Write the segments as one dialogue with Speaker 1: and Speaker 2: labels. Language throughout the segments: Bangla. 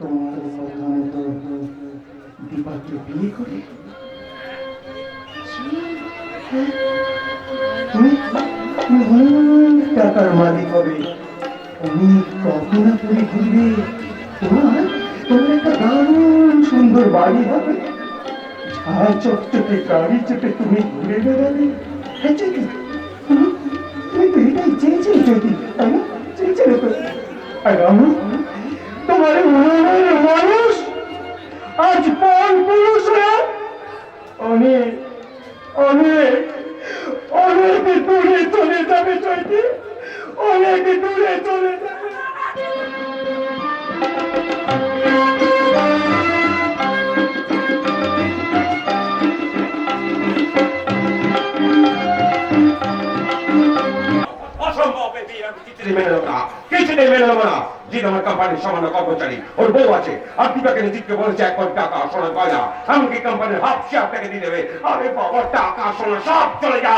Speaker 1: তোমার কথা মতো দীপাকে বিয়ে করে তুমি অনেক টাকার মালিক হবে, অনেক কল্পনা করে ঘুরবে, তোমার তোমার একটা দারুণ সুন্দর বাড়ি হবে, ঝাঁ চকচকে গাড়ি চেপে তুমি ঘুরে বেড়াবে। হ্যাঁ চৈতি, তুমি তো এটাই চেয়েছিলে চৈতি, তাই না? চেয়েছিলে তো। আর আমি তোমার মনের মানুষ আজ পর পুরুষ হয়ে অনেক অনেক অনেক দূরে চলে যাবে চৈতি, অনেক দূরে চলে যাবে।
Speaker 2: সামান্য কর্মচারী ওর বউ আছে আর দীপাকে নিজেকে বলেছে 1 কোটি টাকা সোনা গয়না এমনকি কোম্পানির হাফ শেয়ার থেকে দিয়ে দেবে। আরে বাবা, টাকা সোনা সব চলে যা,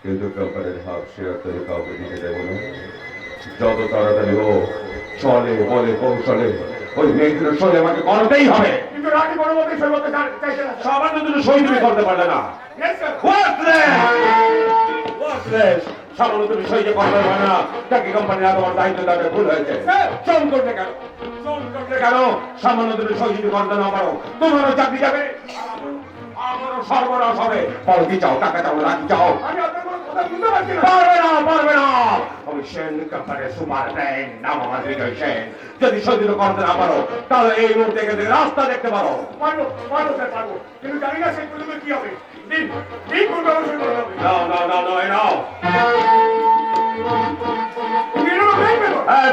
Speaker 2: কিন্তু কোম্পানির হাফ শেয়ার থেকে কাউকে দিতে দেবো না। যত তাড়াতাড়ি ও চলে বলে কৌশলে ওই মেয়েগুলো সরে আমাকে করতেই হবে। কিন্তু রাজি কোনো মতে সই করতে চাইছে না। সামান্য দুটো সই তুমি করতে পারলে না। সামান্য তুমি সই যে করতে পারবে না, তাকে কোম্পানির তোমার দায়িত্ব দেওয়াটা ভুল হয়েছে। চল করতে কেন, চল করতে কেন? সামান্য তুমি সই যদি করতে না পারো তোমারও চাকরি যাবে, আমারও সর্বনাশ হবে। ফল কি চাও? টাকা চাও, রাজি চাও? আমি আপনার কোনো কথা বুঝতে পারছি না। পারবে না, পারবে না। আমি সেন কোম্পানির সুপার ব্রেন, নাম আমার বিজয় সেন। যদি সই দিতে করতে না পারো তাহলে এই মুহূর্তে এখান থেকে রাস্তা দেখতে পারো। পারবো, পারবো স্যার, পারবো, কিন্তু জানি না সেই পর্যন্ত কি হবে। দিন দিন করতে হবে, সই করতে হবে। নাও নাও নাও নাও, এই নাও।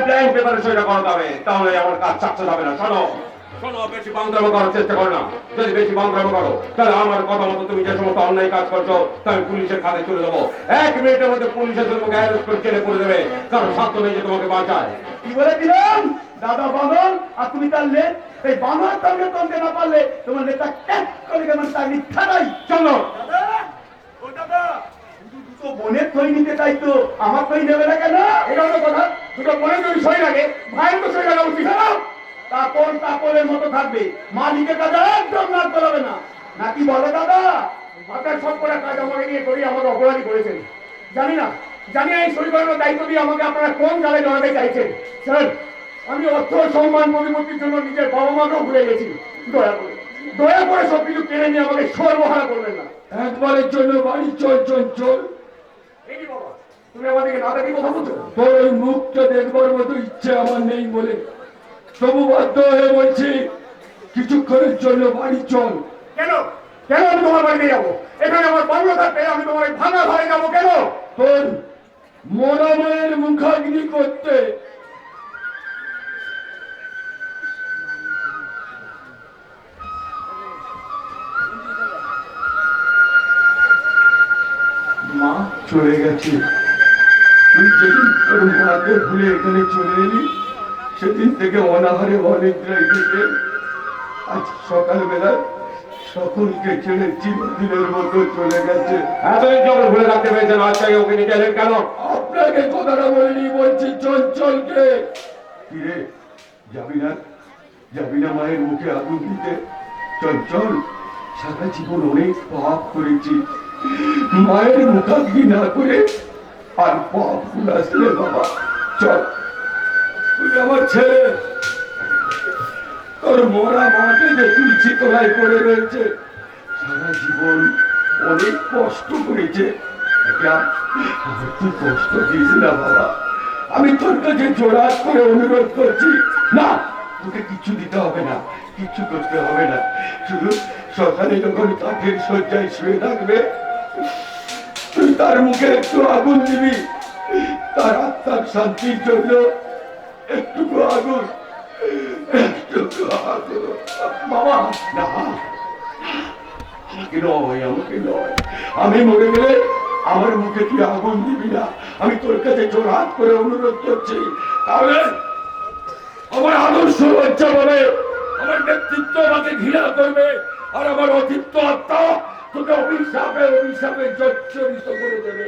Speaker 2: ব্ল্যাঙ্ক পেপারে সইটা করতে হবে, তাহলে আমার কাজ সাকসেস হবে না। শোনো শোনো, বেশি বাংলামো করার চেষ্টা করো না। যদি বেশি বাংলামো করো তাহলে আমার কথা মতো তুমি যে সমস্ত অন্যায় কাজ করছো তা আমি পুলিশের খাতে চলে যাবো। 1 মিনিটের মধ্যে পুলিশের তোমাকে অ্যারেস্ট করে জেলে করে দেবে, কারণ সাধ্য নেই যে তোমাকে বাঁচায়।
Speaker 1: কি বলে দিলাম দাদা বাঁধন, আর তুমি তাহলে এই বাঁধন সঙ্গে তলতে না পারলে তোমার নেতা ক্যাচ করে কেমন চাকরি খাটাই।
Speaker 2: চলো
Speaker 1: বোনের থই নিতে চাই তো আমার থই নেবে না কেন?
Speaker 2: এটা হলো কথা। দুটো বোনের যদি সই লাগে ভাইয়ের তো সই লাগা উচিত।
Speaker 1: তাপর তাপরের মতো থাকবে, মালিকের কাছে একদম নাক গলাবে না, নাকি বলে দাদা?
Speaker 2: আপনার সব করা কাজ আমাকে নিয়ে করি, আমাকে অপরাধী করেছেন। জানি না, জানি না এই সই করানোর দায়িত্ব দিয়ে আমাকে আপনারা কোন জালে জড়াতে চাইছেন। স্যার, আমি অর্থ সম্মান প্রতিপত্তির জন্য নিজের বাবা মাকেও ভুলে গেছি। দয়া করে সবকিছু কেড়ে নিয়ে আমাকে সর্বহারা করবেন না।
Speaker 3: একবারের জন্য বাড়ি চল চল চল।
Speaker 2: এই কি বাবা, তুমি আমাদেরকে না দেখি কথা বলছো?
Speaker 3: তোর ওই মুখটা দেখবার মতো ইচ্ছে আমার নেই বলে তবু বাধ্য হয়ে বলছি, কিছুক্ষণের জন্য বাড়ি চল।
Speaker 2: কেন কেন আমি তোমার বাড়িতে যাবো? এখানে আমার বাংলো থাকতে আমি তোমার ভাঙা ঘরে যাবো কেন?
Speaker 3: তোর মরাময়ের মুখাগ্নি করতে।
Speaker 1: মা চলে গেছে। তুই যেদিন তোর মাকে ভুলে এখানে চলে এলি সেদিন থেকে অনাহারে অনিদ্রায় থেকে আজ সকালবেলায় সকলকে ছেড়ে চিরদিনের মতো চলে গেছে।
Speaker 2: এতদিন যখন ভুলে রাখতে পেরেছেন আজ তাই ওকে নিয়ে গেলেন কেন?
Speaker 3: আপনাকে কথাটা বলিনি, বলছি চঞ্চলকে।
Speaker 1: কিরে যাবি না? যাবি না মায়ের মুখে আগুন দিতে? চল চল, সারা জীবন অনেক পাপ করেছি, মায়ের মুখাগ্নি না করে আর পাপ আসলে বাবা। চল, তুই আমার ছেলে, তোর মরা মাকে যে তুলছি তোলাই করে রয়েছে, সারা জীবন অনেক কষ্ট করেছে, তুই কষ্ট দিস না বাবা। আমি তোর কাছে জোড়াত করে অনুরোধ করছি, না তোকে কিচ্ছু দিতে হবে না, কিচ্ছু করতে হবে না, শুধু সকালে যখন কাঠের শয্যায় শুয়ে থাকবে তুই তার মুখে একটু আগুন দিবি, তার আত্মার শান্তির জন্য একটুকু আগুন, একটুকু আগুন। বাবা না, আমাকে নয়, আমাকে নয়, আমি মরে গেলে আমার মুখে তুই আগুন দিবি না, আমি তোর কাছে জোর হাত করে অনুরোধ করছি। তাহলে আমার আদর্শ লজ্জা পাবে, আমার নেতৃত্ব আমাকে ঘৃণা করবে, আর আমার অতিপ্ত আত্মা তোকে অভিশাপে অভিশাপে জর্জরিত করে দেবে।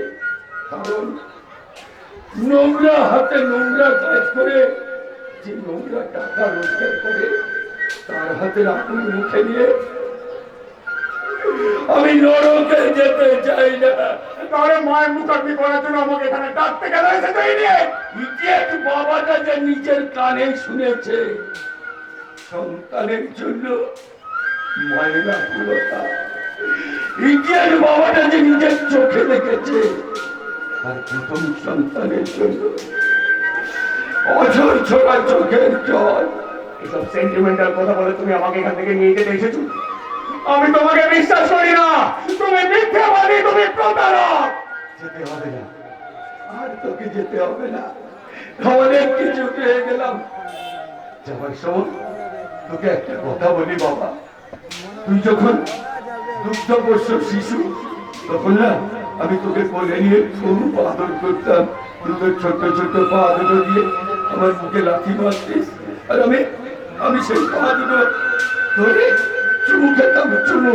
Speaker 1: কারণ নোংরা হাতে নোংরা কাজ করে
Speaker 3: যে নোংরা টাকা রোজগার করে তার হাতের আঙুল মুখে নিয়ে আমি নরকে যেতে চাই না।
Speaker 2: তাহলে মায়ের মুখাগ্নি করার জন্য আমাকে এখানে ডাকতে কেন এসেছে
Speaker 3: ইডিয়েট বাবাটা যে নিজের কানে শুনেছে সন্তানের জন্য মায়ের আকুলতা, ইডিয়েট বাবাটা যে নিজের চোখে দেখেছে আর প্রথম সন্তানের জন্য অঝর ছোড়া চোখের জল।
Speaker 2: এসব সেন্টিমেন্টাল কথা বলে তুমি আমাকে এখান থেকে নিয়ে যেতে এসেছো? আমি তোমাকে বিশ্বাস করি না, তুমি মিথ্যাবাদী, তুমি প্রতারক।
Speaker 3: যেতে হবে না, আর তোকে যেতে হবে না, অনেক কিছু পেয়ে গেলাম। যাবার সময় তোকে একটা কথা বলি বাবা, তুই যখন দুগ্ধপোষ্য শিশু তখন না আমি তোকে কোলে নিয়ে খুব আদর করতাম, তোর ছোট্ট ছোট্ট পা দুটো দিয়ে আমার মুখে লাথি মারতিস আর আমি সেই পা দুটো ধরে চুমু খেতাম, চুমু।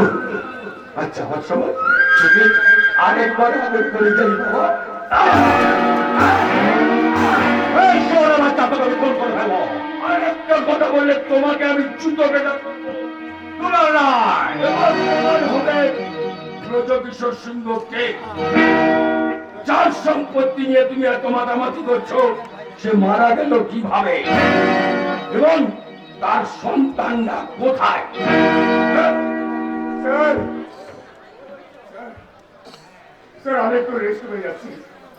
Speaker 3: আচ্ছা আমার সময় তোকে আরেকবার আদর করে যাই বাবা।
Speaker 2: এই শোনো বাচ্চা, তোকে ফোন করে ফেলো।
Speaker 3: আরেকটা কথা বললে তোমাকে আমি জুতো পেটাম। ব্রজকিশোর সিংহকে যার সম্পত্তি নিয়ে তুমি এত মাতামাতি করছো সে মারা গেল কিভাবে এবং তার সন্তানরা কোথায়?
Speaker 2: স্যার, স্যার আমি একটু রেস্ট হয়ে যাচ্ছি,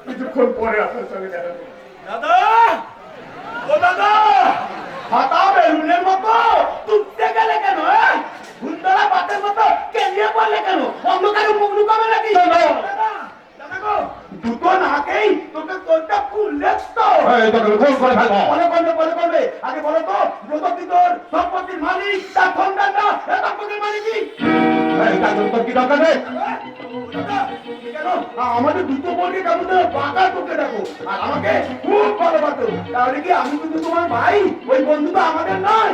Speaker 2: কিছুক্ষণ পরে আপনার সঙ্গে দেখা করবো।
Speaker 4: দাদা, ও দাদা, হাতা বেলুনের মতো টুকতে গেলে কেন? ভুন্দরা বাতের মতো কেলিয়ে পড়লে কেন? অন্ধকারে মুখ লুকাবে নাকি? দুটো নাকেই তোকে তোরটা খুললে তো
Speaker 2: তোকে ফোন করে ফেলবো।
Speaker 4: বলে করবে আগে বলো তো, ব্রতকি তোর সম্পত্তির মালিক, তার সন্তান না, সম্পত্তির মালিক কি?
Speaker 2: তোর কি দরকার নেই?
Speaker 4: কেন আমাদের দুটো বোনকে কেমন বাঁকা তোকে দেখো আর আমাকে খুব ভালোবাসো, তাহলে কি আমি কিন্তু তোমার ভাই, ওই বন্ধু তো আমাদের নয়।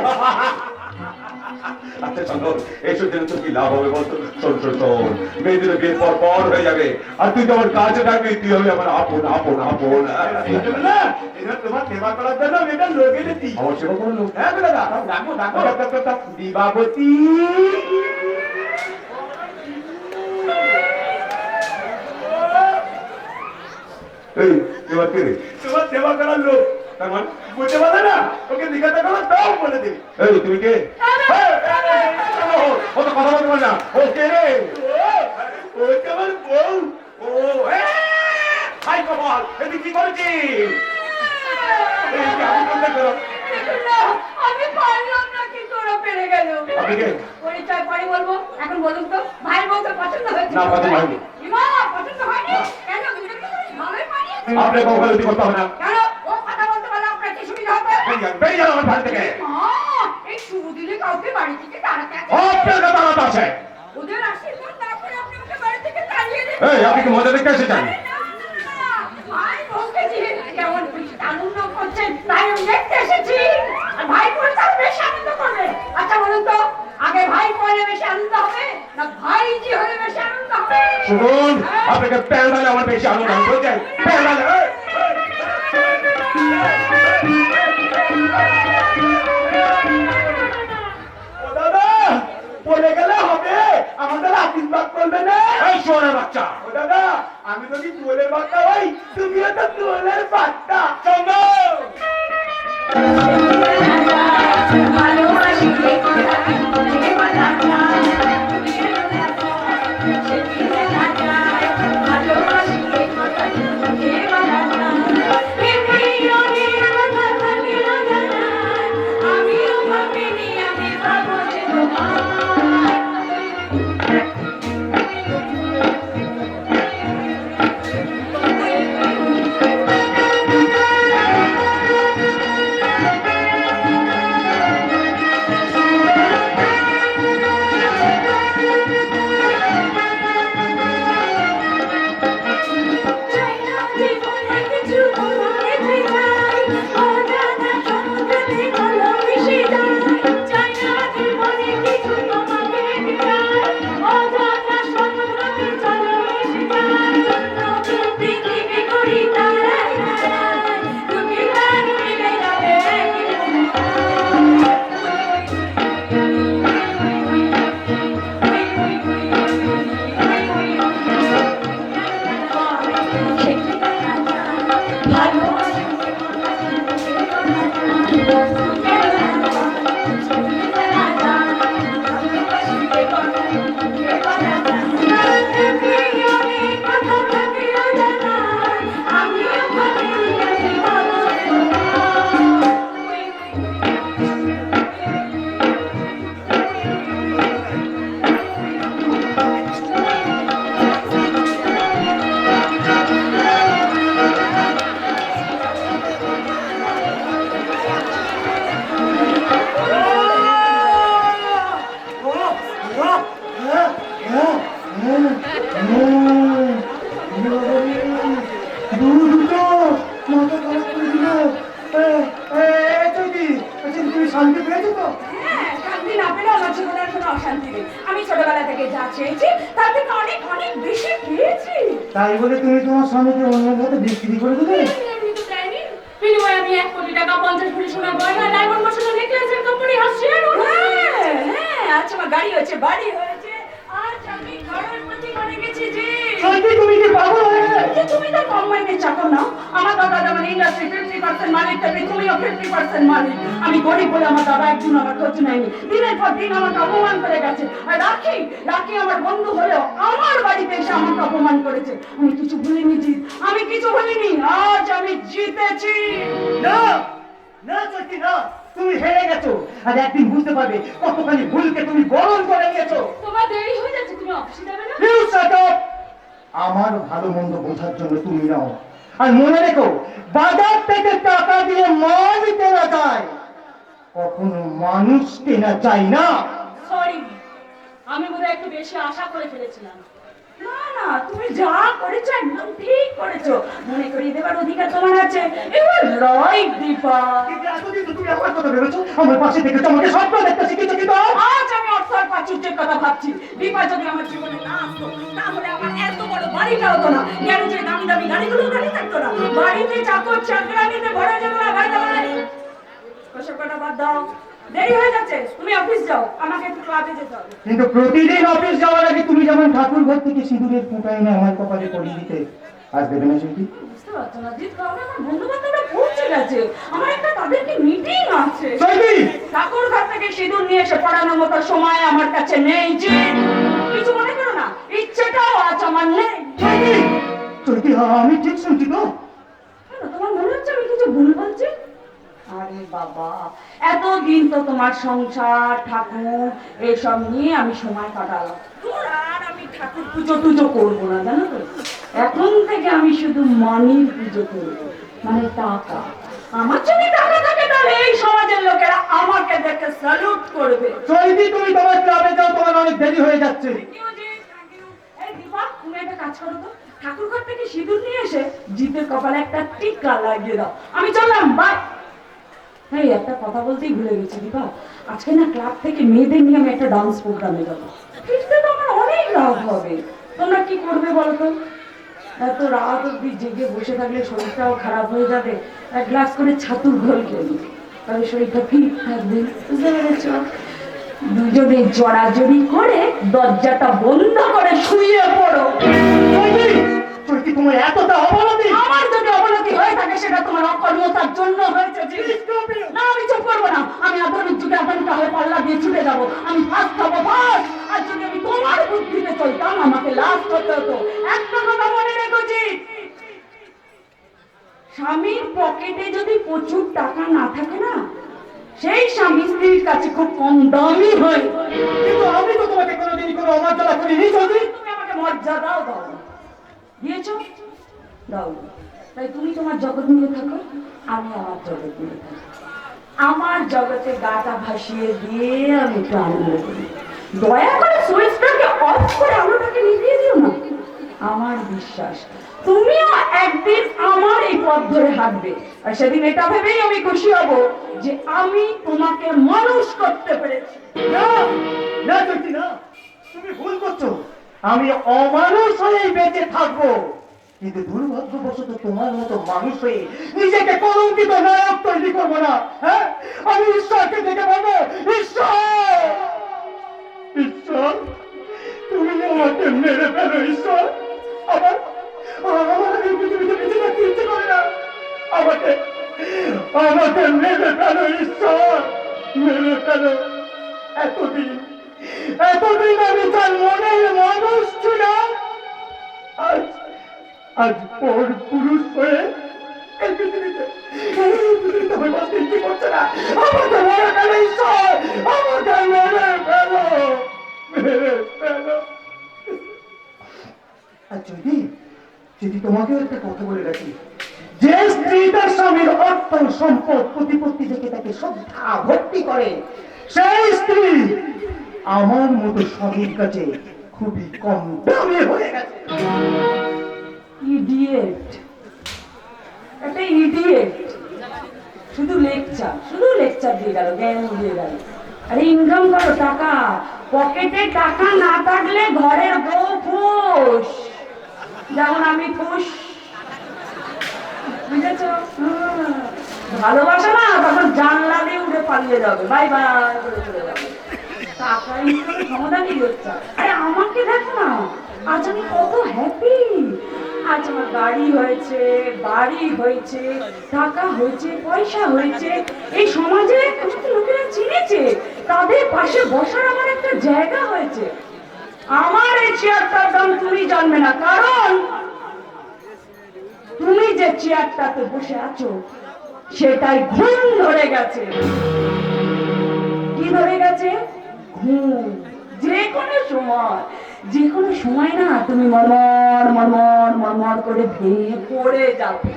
Speaker 2: আচ্ছা চন্দন, এসব জেনে তোর কি লাভ হবে বলতো? শোন শোন শোন, মেয়েদের বিয়ের পর পর হয়ে যাবে আর তুই তো আমার কাছে থাকবি, তুই হবে আমার আপন আপন আপন।
Speaker 4: না এটা তোমার সেবা করার জন্য আমি এটা লোক এনেছি।
Speaker 2: আমার সেবা কোনো লোক?
Speaker 4: হ্যাঁ দাদা, ডাকো ডাকো দিবাবতী।
Speaker 2: এই এবার কে রে?
Speaker 4: তোমার সেবা করার লোক,
Speaker 2: তার মানে?
Speaker 4: বুঝতে পারলে না? ওকে জিজ্ঞাসা করো তাও বলে দিবি।
Speaker 2: এই তুমি কে? ও তো কথা বলতে পারে না, ও কে রে?
Speaker 4: ও কেমন বউ?
Speaker 2: ও হাই কপাল, এদিকে কি করেছিস? এই কি আমি করতে করো?
Speaker 5: আমি পারলাম না, কিন্তু ওরা পেরে গেল।
Speaker 2: আপনি কে?
Speaker 5: পরিচয় পরে বলবো, এখন বলুন তো ভাই বউকে পছন্দ হয়েছে?
Speaker 2: না, পছন্দ হয়নি।
Speaker 5: ইমা, পছন্দ হয়নি? কেন? তুমি তো ভালোই মানিয়েছো।
Speaker 2: আপনি কৌশলতি করতে হবে না।
Speaker 5: কেন? ও কথা বলতে পারলে আপনার কি সুবিধা হবে?
Speaker 2: বেরিয়ে যান আমার বাড়ি থেকে।
Speaker 5: এই শুরু দিলে কাউকে বাড়ি থেকে তাড়াতে আছে।
Speaker 2: আপনার কথা আলাদা আছে।
Speaker 5: ওদের আশীর্বাদ না করে আপনি ওকে বাড়ি থেকে তাড়িয়ে দিন।
Speaker 2: এই আপনি কি মজা দেখতে এসেছেন?
Speaker 5: ভাই বউকে যে কেমন আনন্দ করছেন তাই আমি দেখতে এসেছি। আর ভাই পরে তার বেশি আনন্দ করবে। আচ্ছা বলুন তো, আগে ভাই পরে বেশি আনন্দ হবে না ভাই জি হলে বেশি আনন্দ হবে?
Speaker 2: শুনুন, আপনাকে প্যান্ডালে আমার বেশি আনন্দ আমি বলছি, প্যান্ডালে।
Speaker 4: ও দাদা, বলে গেলে হবে, আমাদের আশীর্বাদ করবে না?
Speaker 2: এই শোনের বাচ্চা,
Speaker 4: ও দাদা, আমি তো কি তুলের বাচ্চা হই, তুমিও তো তুলের বাচ্চা।
Speaker 2: চন্দন!
Speaker 5: ভালোবাসি আমিও ভাবিনি আমি পাবো যে তোমায়।
Speaker 1: তাই বলে তুমি তোমার স্বামীকে অন্যের হাতে বিক্রি করে দেবে?
Speaker 5: এমনি তো দেয়নি। বিনিময়ে আমি 1 কোটি টাকা 50 ভরি সোনার গয়না ডায়মন্ড বসানো নেকলেসের কোম্পানি হাসিয়ে হ্যাঁ হ্যাঁ আজ আমার গাড়ি হয়েছে বাড়ি হয়েছে আজ আমি ঘরের প্রতি করে গেছি জি।
Speaker 1: সত্যি তুমি কি পাগল হয়ে গেলে?
Speaker 5: যে তুমি তো কম মাইনে চাকর না আমার দাদা যেমন ইন্ডাস্ট্রি 50% মালিক তেমনি তুমিও 50% মালিক। আমি গরিব বলে আমার দাদা একদিন আমার খোঁজ নেয়নি, দিনের পর দিন আমাকে অপমান করে গেছে। আর রাখি রাখি আমার বন্ধু হলেও আমার বাড়িতে এসে আমাকে অপমান করেছে। আমি কিছু ভুলিনি জিৎ, আমি কিছু ভুলিনি। আজ আমি জিতেছি।
Speaker 1: না না সত্যি না, তুমি হেরে গেছো। আর একদিন বুঝতে পারবে কতখানি ভুলকে তুমি বরণ করে নিয়েছো।
Speaker 5: তোমার দেরি হয়ে যাচ্ছে, তুমি অফিসে যাবে না?
Speaker 1: You shut up! আমার ভালো মন্দ বোঝার জন্য তুমি নাও। আর মনে রেখো, বাজার থেকে টাকা দিয়ে মাল কেনা যায়, কখনো মানুষ কেনা যায় না।
Speaker 5: সরি, আমি বোধহয় একটু বেশি আশা করে ফেলেছিলাম। না না, তুমি যা করেছো একদম ঠিক করেছো। মনে করিয়ে দেবার অধিকার তোমার আছে। এবার রাইট দীপা।
Speaker 1: কিন্তু এতদিন তো তুমি আমার কথা ভেবেছো, আমার পাশে থেকে তোমাকে স্বপ্ন দেখতে শিখেছো, কিন্তু
Speaker 5: আজ আমি অর্থ আর প্রাচুর্যের কথা ভাবছি। দীপা যদি আমার জীবনে না আসতো তাহলে আমার এত বড় বাড়িটা হতো না, গ্যারেজে দামি দামি গাড়িগুলো গাড়ি থাকতো না, বাড়িতে চাকর চাকরানিতে ভরা যেত না। ভাই ভাই ওসব কথা বাদ দাও, দেরি হয়ে যাচ্ছে, তুমি অফিস যাও, আমাকে একটু ক্লাবে যেতে হবে।
Speaker 1: কিন্তু প্রতিদিন অফিস যাওয়ার আগে তুমি যেমন ঠাকুর ঘর থেকে সিঁদুরের ফুঁটা এনে আমার কপালে পরিয়ে দিতে, আজ দেবে না সেটি?
Speaker 5: বুঝতে পারছো না জিৎ, কারণ আমার বন্ধু বান্ধবরা পৌঁছে গেছে, আমার একটা তাদেরকে মিটিং আছে।
Speaker 1: চৈতি!
Speaker 5: ঠাকুর ঘর থেকে সিঁদুর নিয়ে এসে পড়ানোর মতো সময় আমার কাছে নেই জিৎ। কিছু মনে করো না, ইচ্ছেটাও আজ আমার নেই।
Speaker 1: চৈতি! চৈতি, আমি ঠিক শুনছি তো?
Speaker 5: কেন, তোমার মনে হচ্ছে আমি কিছু ভুল বলছি? আরে বাবা, এতদিন তো তোমার সংসার ঠাকুর এসব নিয়ে আমি সময় কাটালাম। তোর আর আমি ঠাকুর পুজো টুজো করবো না, জানো তো। এখন থেকে আমি শুধু মানির পুজো করবো, মানে টাকা। আমার যদি টাকা থাকে তাহলে এই সমাজের লোকেরা আমাকে দেখে স্যালুট করবে।
Speaker 1: চৈতি, তুমি তোমার ক্লাবে যাও, তোমার অনেক দেরি হয়ে যাচ্ছে।
Speaker 5: এই দীপা, তুমি একটা কাজ করো তো, ঠাকুর ঘর থেকে সিঁদুর নিয়ে এসে জিতের কপালে একটা টিকা লাগিয়ে দাও। আমি চললাম, বাই। হ্যাঁ, একটা কথা বলতেই ভুলে গেছি দীপা, আজকে না ক্লাব থেকে মেয়েদের নিয়ে আমি একটা ডান্স প্রোগ্রামে যাবো। ফিরতে তো আমার অনেক রাত হবে। তোমরা কি করবে বলো তো? এত রাত অব্দি জেগে বসে থাকলে শরীরটাও খারাপ হয়ে যাবে। এক গ্লাস করে ছাতুর ঘোল খেলি, তবে শরীরটা ফিট থাকবে। বুঝতে পেরেছ? দুজনে জড়াজড়ি করে দরজাটা বন্ধ করে শুয়ে পড়ো।
Speaker 1: চৈতি! চৈতি, তোমার এতটা অবনতি!
Speaker 5: আমার যদি অবনতি হয়ে থাকে সেটা তোমার অকর্মতার জন্য হয়েছে। না, আমি চুপ করবো না। আমি আধুনিক যুগে আধুনিক হয়ে পাল্লা দিয়ে ছুটে যাবো। আমি ফার্স্ট হবো, ফার্স্ট। আর যদি আমি তোমার বুদ্ধিতে চলতাম আমাকে লাস্ট হতে হতো। একটা কথা মনে রেখো জিৎ, স্বামীর পকেটে যদি প্রচুর টাকা না থাকে না, সেই স্বামী স্ত্রীর কাছে খুব কম দামি হয়।
Speaker 1: কিন্তু আমি তো তোমাকে কোনোদিন কোনো অমর্যাদা করিনি চৈতি।
Speaker 5: তুমি আমাকে মর্যাদাও দাও না। দিয়েছো? দাও না। তাই তুমি তোমার জগৎ নিয়ে থাকো, আমি আমার জগৎ নিয়ে থাকি। আমার জগতে গাটা ভাসিয়ে দিয়ে আমি একটু আনন্দ করি। দয়া করে সুইচটাকে অফ করে আলোটাকে নিভিয়ে দিও না। আমার বিশ্বাস তুমিও একদিন আমার এই পথ ধরে হাঁটবে, আর সেদিন এটা ভেবেই আমি খুশি হব যে আমি তোমাকে মানুষ করতে পেরেছি।
Speaker 1: না না চৈতি, না, তুমি ভুল করছো। আমি অমানুষ হয়েই বেঁচে থাকবো, কিন্তু দুর্ভাগ্যবশত তোমার মতো মানুষ হয়ে নিজেকে কলঙ্কিত নায়ক তৈরি করবো না। হ্যাঁ, আমি ঈশ্বরকে দেখে বলবো, ঈশ্বর, ঈশ্বর, তুমি আমাকে মেরে ফেলো ঈশ্বর। আমার আমার এই পৃথিবীতে বেঁচে থাকতে ইচ্ছে করে না। আমাকে আমাকে মেরে ফেলো ঈশ্বর, মেরে ফেলো। এতদিন এতদিন আমি তার মনের মানুষ ছিলাম, আজ আজ পর পুরুষ হয়ে এই পৃথিবীতে আমার বাঁচতে ইচ্ছে করছে না। আমাকে মেরে ফেলো ঈশ্বর, আমাকে মেরে ফেলো, মেরে ফেলো। আর যদি যদি তোমাকেও একটা কথা বলে রাখি, যে স্ত্রী তার স্বামীর অর্থ সম্পদ প্রতিপত্তি থেকে তাকে শ্রদ্ধা ভক্তি করে, সেই স্ত্রী আমার মতো স্বামীর কাছে খুবই কম দামি হয়ে গেছে।
Speaker 5: ইডিয়েট, একটা ইডিয়েট। শুধু লেকচার দিয়ে গেল, জ্ঞান দিয়ে গেল। আরে ইনকাম করো টাকা, পকেটে টাকা না থাকলে ঘরের বউ ফুস। যেমন আমি ফুস, বুঝেছ? ভালোবাসা না তখন জানলা দিয়ে উঠে পালিয়ে যাবে, বাই বাই করে চলে যাবে। টাকা ইনকামের ক্ষমতা কি হচ্ছে? আরে আমাকে দেখো না, আজ আমি কত হ্যাপি। আজ আমার গাড়ি হয়েছে, বাড়ি হয়েছে, টাকা হয়েছে, পয়সা হয়েছে, এই সমাজে আমাকে লোকেরা চিনেছে, তাদের পাশে বসার আমার একটা জায়গা হয়েছে। আমার এই চেয়ারটার দাম তুমি জানবে না, কারণ তুমি যে চেয়ারটাতে বসে আছো সেটাই ঘুম ধরে গেছে। কি ধরে গেছে? ঘুম। যে কোনো সময় না তুমি মরমর মরমর মরমর করে ভেঙে পড়ে যাবে।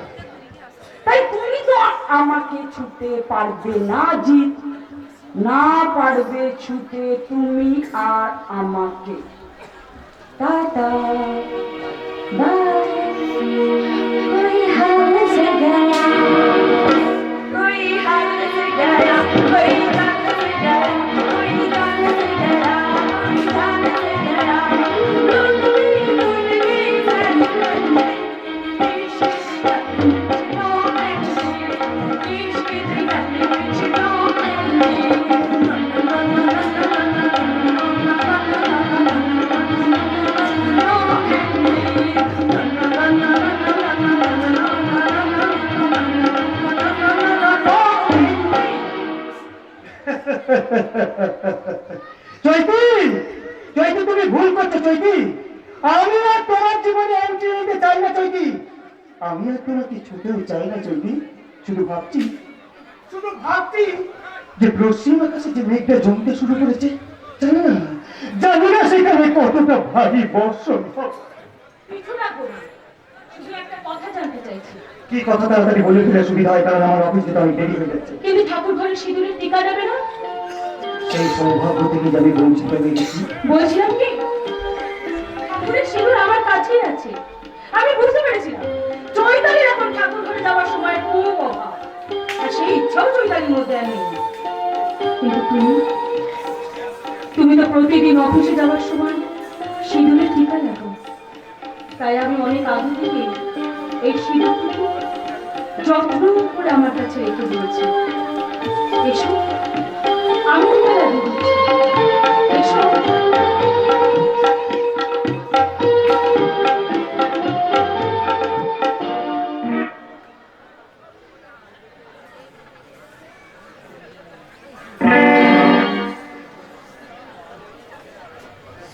Speaker 5: তাই তুমি তো আমাকে ছুতে পারবে না, জিত না পারবে ছুতে তুমি আর আমাকে। Tata bye. कोई हाल से गया, कोई हाल से गया, कोई जान से गया, कोई जान से गया, कोई जान से गया। लूट गई सारी दुनिया, इश्क नो एंडी, इश्क दिखाने कुछ नो एंडी।
Speaker 1: চৈতি, চৈতি তুমি ভুল করছো চৈতি। আমি আর তোমার জীবনে এন্ট্রি নিতে চাই না চৈতি। আমি আর তোমাকে ছুতেও চাই না চৈতি। শুধু ভাবছি যে পশ্চিম আকাশে যে মেঘটা জমতে শুরু করেছে, জানি না সেখানে কতটা ভারী বর্ষণ হবে।
Speaker 5: কিছু না করো, শুধু একটা কথা জানতে চাইছি।
Speaker 1: কি কথা তাড়াতাড়ি বলে দিলে সুবিধা হয়, কারণ আমার অফিস যেতে অনেক দেরি হয়ে যাচ্ছে।
Speaker 5: কিন্তু ঠাকুর ঘরের সিঁদুরের টিকা দেবে না?
Speaker 1: সেই সৌভাগ্য থেকে যে আমি বঞ্চিত হয়ে গেছি।
Speaker 5: বলছিলাম কি, ঠাকুরের সিঁদুর আমার কাছেই আছে। আমি বুঝতে পেরেছিলাম চৈতালির এখন ঠাকুর ঘরে যাওয়ার সময় খুব অভাব, আর সেই ইচ্ছাও চৈতালির মধ্যে আর নেই। কিন্তু তুমি তো প্রতিদিন অফিসে যাওয়ার সময় সিঁদুরের টিকা লাগো। তাই আমি অনেক আগে থেকে এই সিঁদুরটুকু যত্ন করে আমার কাছে রেখে দিয়েছি। এসো, আমি তোমায় লাগিয়ে দিচ্ছি। এসো।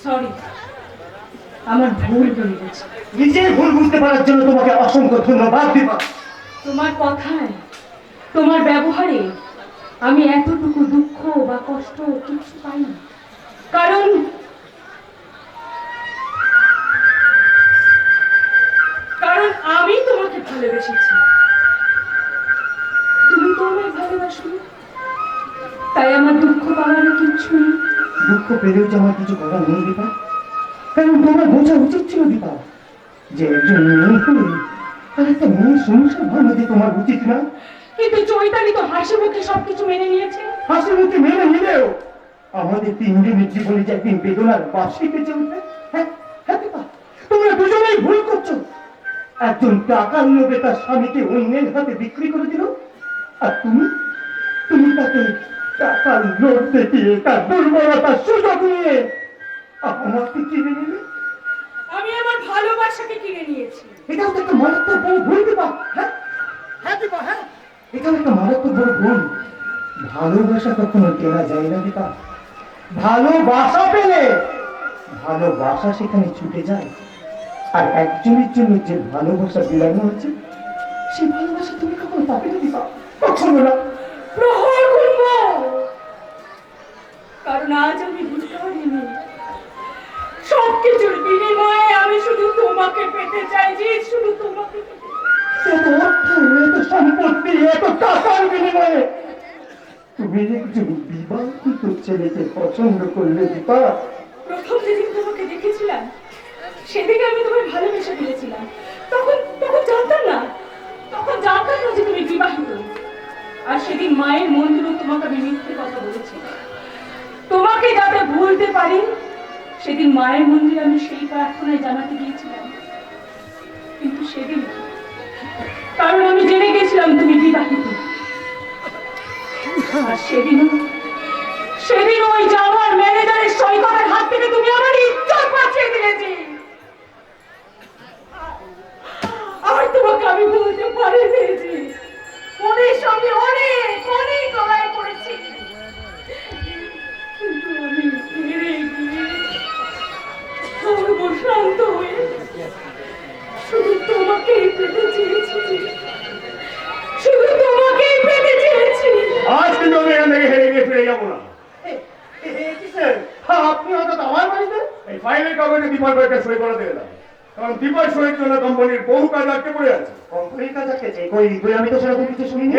Speaker 5: সরি, আমার ভুল হয়ে গেছে।
Speaker 1: নিজের ভুল বুঝতে পারার জন্য তোমাকে অসংখ্য ধন্যবাদ দিবা।
Speaker 5: তোমার কথায়, তোমার ব্যবহারে আমি এতটুকু দুঃখ বা কষ্ট কিছু পাই না, কারণ আমি তোমাকে ভালোবেসেছি, তুমি তো আমায় ভালোবাসো। তাই আমার দুঃখ পাওয়ার কিছু নেই।
Speaker 1: দুঃখ পেলেও যে আমার কিছু করার নেই দীপা, কারণ তোমার বোঝা উচিত ছিল দীপা যে একজন মেয়ে হয়ে আর একটা মেয়ে সংসার ভাঙতে তোমার উচিত না।
Speaker 5: কিন্তু চৈতালি তো হাসি মুখে সবকিছু মেনে নিয়েছে।
Speaker 1: হাসি মুখে মেনে নিলেও আমাদের তিনজনের জীবনে যে একদিন বেদনার বাসি বেঁচে উঠবে। হ্যাঁ হ্যাঁ দীপা, তোমরা দুজনেই ভুল করছো। একজন টাকার লোভে তার স্বামীকে অন্যের হাতে বিক্রি করে দিল, আর তুমি তাকে টাকার লোভ দেখিয়ে তার দুর্বলতার সুযোগ নিয়ে আমাকে কিনে নিলে।
Speaker 5: আমি আমার ভালোবাসাকে কিনে নিয়েছি।
Speaker 1: এটাও তো একটা মারাত্মক বড় ভুল দীপা। হ্যাঁ হ্যাঁ দীপা, হ্যাঁ এটাও একটা মারাত্মক বড় ভুল। ভালোবাসা কখনো কেনা যায় না দীপা। ভালোবাসা পেলে ভালোবাসা সেখানে ছুটে যায়, আর একজনের জন্য যে ভালোবাসা বিলানো হচ্ছে সেই ভালোবাসা তুমি কখনো পাবে না দীপা, কখনো না।
Speaker 5: প্রহর করব, কারণ আজ আমি বুঝতে পারিনি সবকিছুর বিনিময়ে আমি শুধু তোমাকে পেতে চাইছি, শুধু তোমাকে পেতে।
Speaker 1: এত অর্থ, এত সম্পত্তি, এত টাকার বিনিময়ে তুমি একজন বিবাহিত ছেলেকে পছন্দ করলে দীপা।
Speaker 5: প্রথম যেদিন তোমাকে দেখেছিলাম সেদিকে আমি তোমায় ভালোবেসে ফেলেছিলাম। তখন জানতাম না যে তুমি বিবাহিত। আর সেদিন মায়ের মন্দিরে তোমাকে আমি মিথ্যে কথা বলেছি, তোমাকে যাতে ভুলতে পারি সেদিন মায়ের মন্দিরে আমি সেই প্রার্থনায় জানাতে গিয়েছিলাম কিন্তু সেদিন, কারণ আমি জেনে গেছিলাম তুমি বিবাহিত। আর সেদিন ওই জামার ম্যানেজারের সৈকতের হাত থেকে তুমি আমার ইজ্জত বাঁচিয়ে দিয়েছি। আর তোমাকে আমি বলতে পারি দিয়েছি, মনের সঙ্গে অনেক অনেক লড়াই করেছি, কিন্তু আমি হেরে গিয়ে সর্বশান্ত হয়ে শুধু তোমাকেই পেতে চেয়েছি, শুধু তোমাকেই পেতে চেয়েছি।
Speaker 2: আজ কিন্তু আমি এখান থেকে হেরে গিয়ে ফিরে যাবো না।
Speaker 1: আপনি হঠাৎ আমার বাড়িতে?
Speaker 2: এই ফাইলের কাগজে দীপার বইটা সই করে দিয়ে দাও, কারণ দীপার সইয়ের জন্য কোম্পানির বহু কাজ আটকে পড়ে আছে।
Speaker 1: কোম্পানির কাজ আটকেছে? কই আমি তো সেরকম কিছু শুনিনি।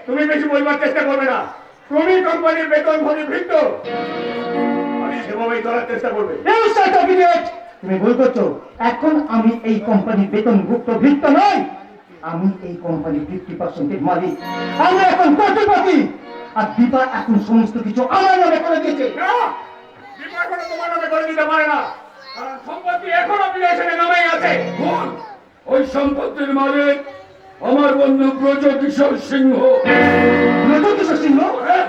Speaker 2: তুমি বেশি বলবার চেষ্টা করবে না। তুমি কোম্পানির বেতন ভোগী বৃদ্ধ, আমি সেভাবেই করার চেষ্টা করবে।
Speaker 1: তুমি ভুল করছো। এখন আমি এই কোম্পানির বেতনভুক্ত ভৃত্য নই, আমি এই কোম্পানির 50% মালিক। আমি এখন কোটিপতি, আর দীপা এখন সমস্ত কিছু আমার নামে করে দিয়েছে।
Speaker 2: না, দীপা এখনো তোমার নামে করে দিতে পারে না, কারণ সম্পত্তি এখনো বিদেশের নামেই আছে।
Speaker 3: ভুল। ওই সম্পত্তির মালিক আমার বন্ধু ব্রজকিশোর সিংহ।
Speaker 1: ব্রজকিশোর সিংহ?
Speaker 3: হ্যাঁ,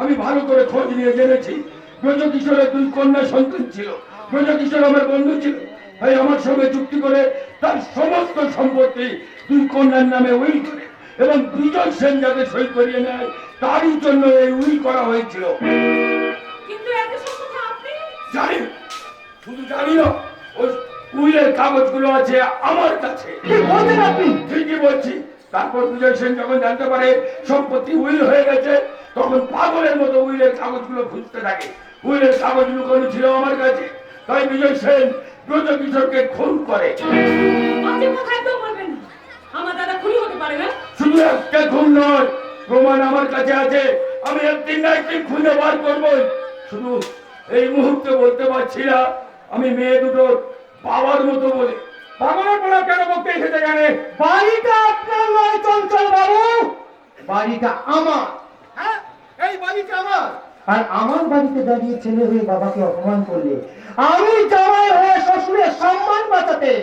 Speaker 3: আমি ভালো করে খোঁজ নিয়ে জেনেছি ব্রজকিশোরের 2 কন্যা সন্তান ছিল। ব্রজকিশোর আমার বন্ধু ছিল, তাই আমার সঙ্গে চুক্তি করে তার সমস্ত সম্পত্তি 2 কন্যার নামে উইল করে এবং বিজয় সেন যাতে সই করিয়ে নেয় তারই জন্য এই উইল করা হয়েছিল।
Speaker 5: কিন্তু এত সব কথা আপনি
Speaker 3: জানি, শুধু জানি না, ওই উইলের কাগজগুলো আছে আমার কাছে।
Speaker 1: কি বলছেন আপনি?
Speaker 3: ঠিকই বলছি। তারপর বিজয় সেন যখন জানতে পারে সম্পত্তি উইল হয়ে গেছে, তখন পাগলের মতো উইলের কাগজগুলো খুঁজতে থাকে। উইলের কাগজ লুকানো ছিল আমার কাছে, তাই বিজয় সেন ব্রজকিশোরকে খুন করে।
Speaker 5: বাজে কথা একদম বলবেন না, আমার দাদা খুনি হতে পারে না।
Speaker 3: শুধু একটা খুন নয়, প্রমাণ আমার কাছে আছে। আমি একদিন না একদিন খুঁজে বার করবো। শুধু এই মুহূর্তে বলতে পারছি না আমি মেয়ে দুটোর বাবার মতো বলে।
Speaker 2: পাগলের বলা কেন বলতে এসেছে জানে?
Speaker 1: বাড়িটা আপনার নয় চঞ্চল বাবু, বাড়িটা আমার।
Speaker 4: হ্যাঁ, এই বাড়িটা আমার।
Speaker 1: আর আমার বাড়িতে দাঁড়িয়ে ছেলে হয়ে বাবাকে অপমান করলে আমি জামাই হয়ে শ্বশুরের সম্মান বাঁচাতে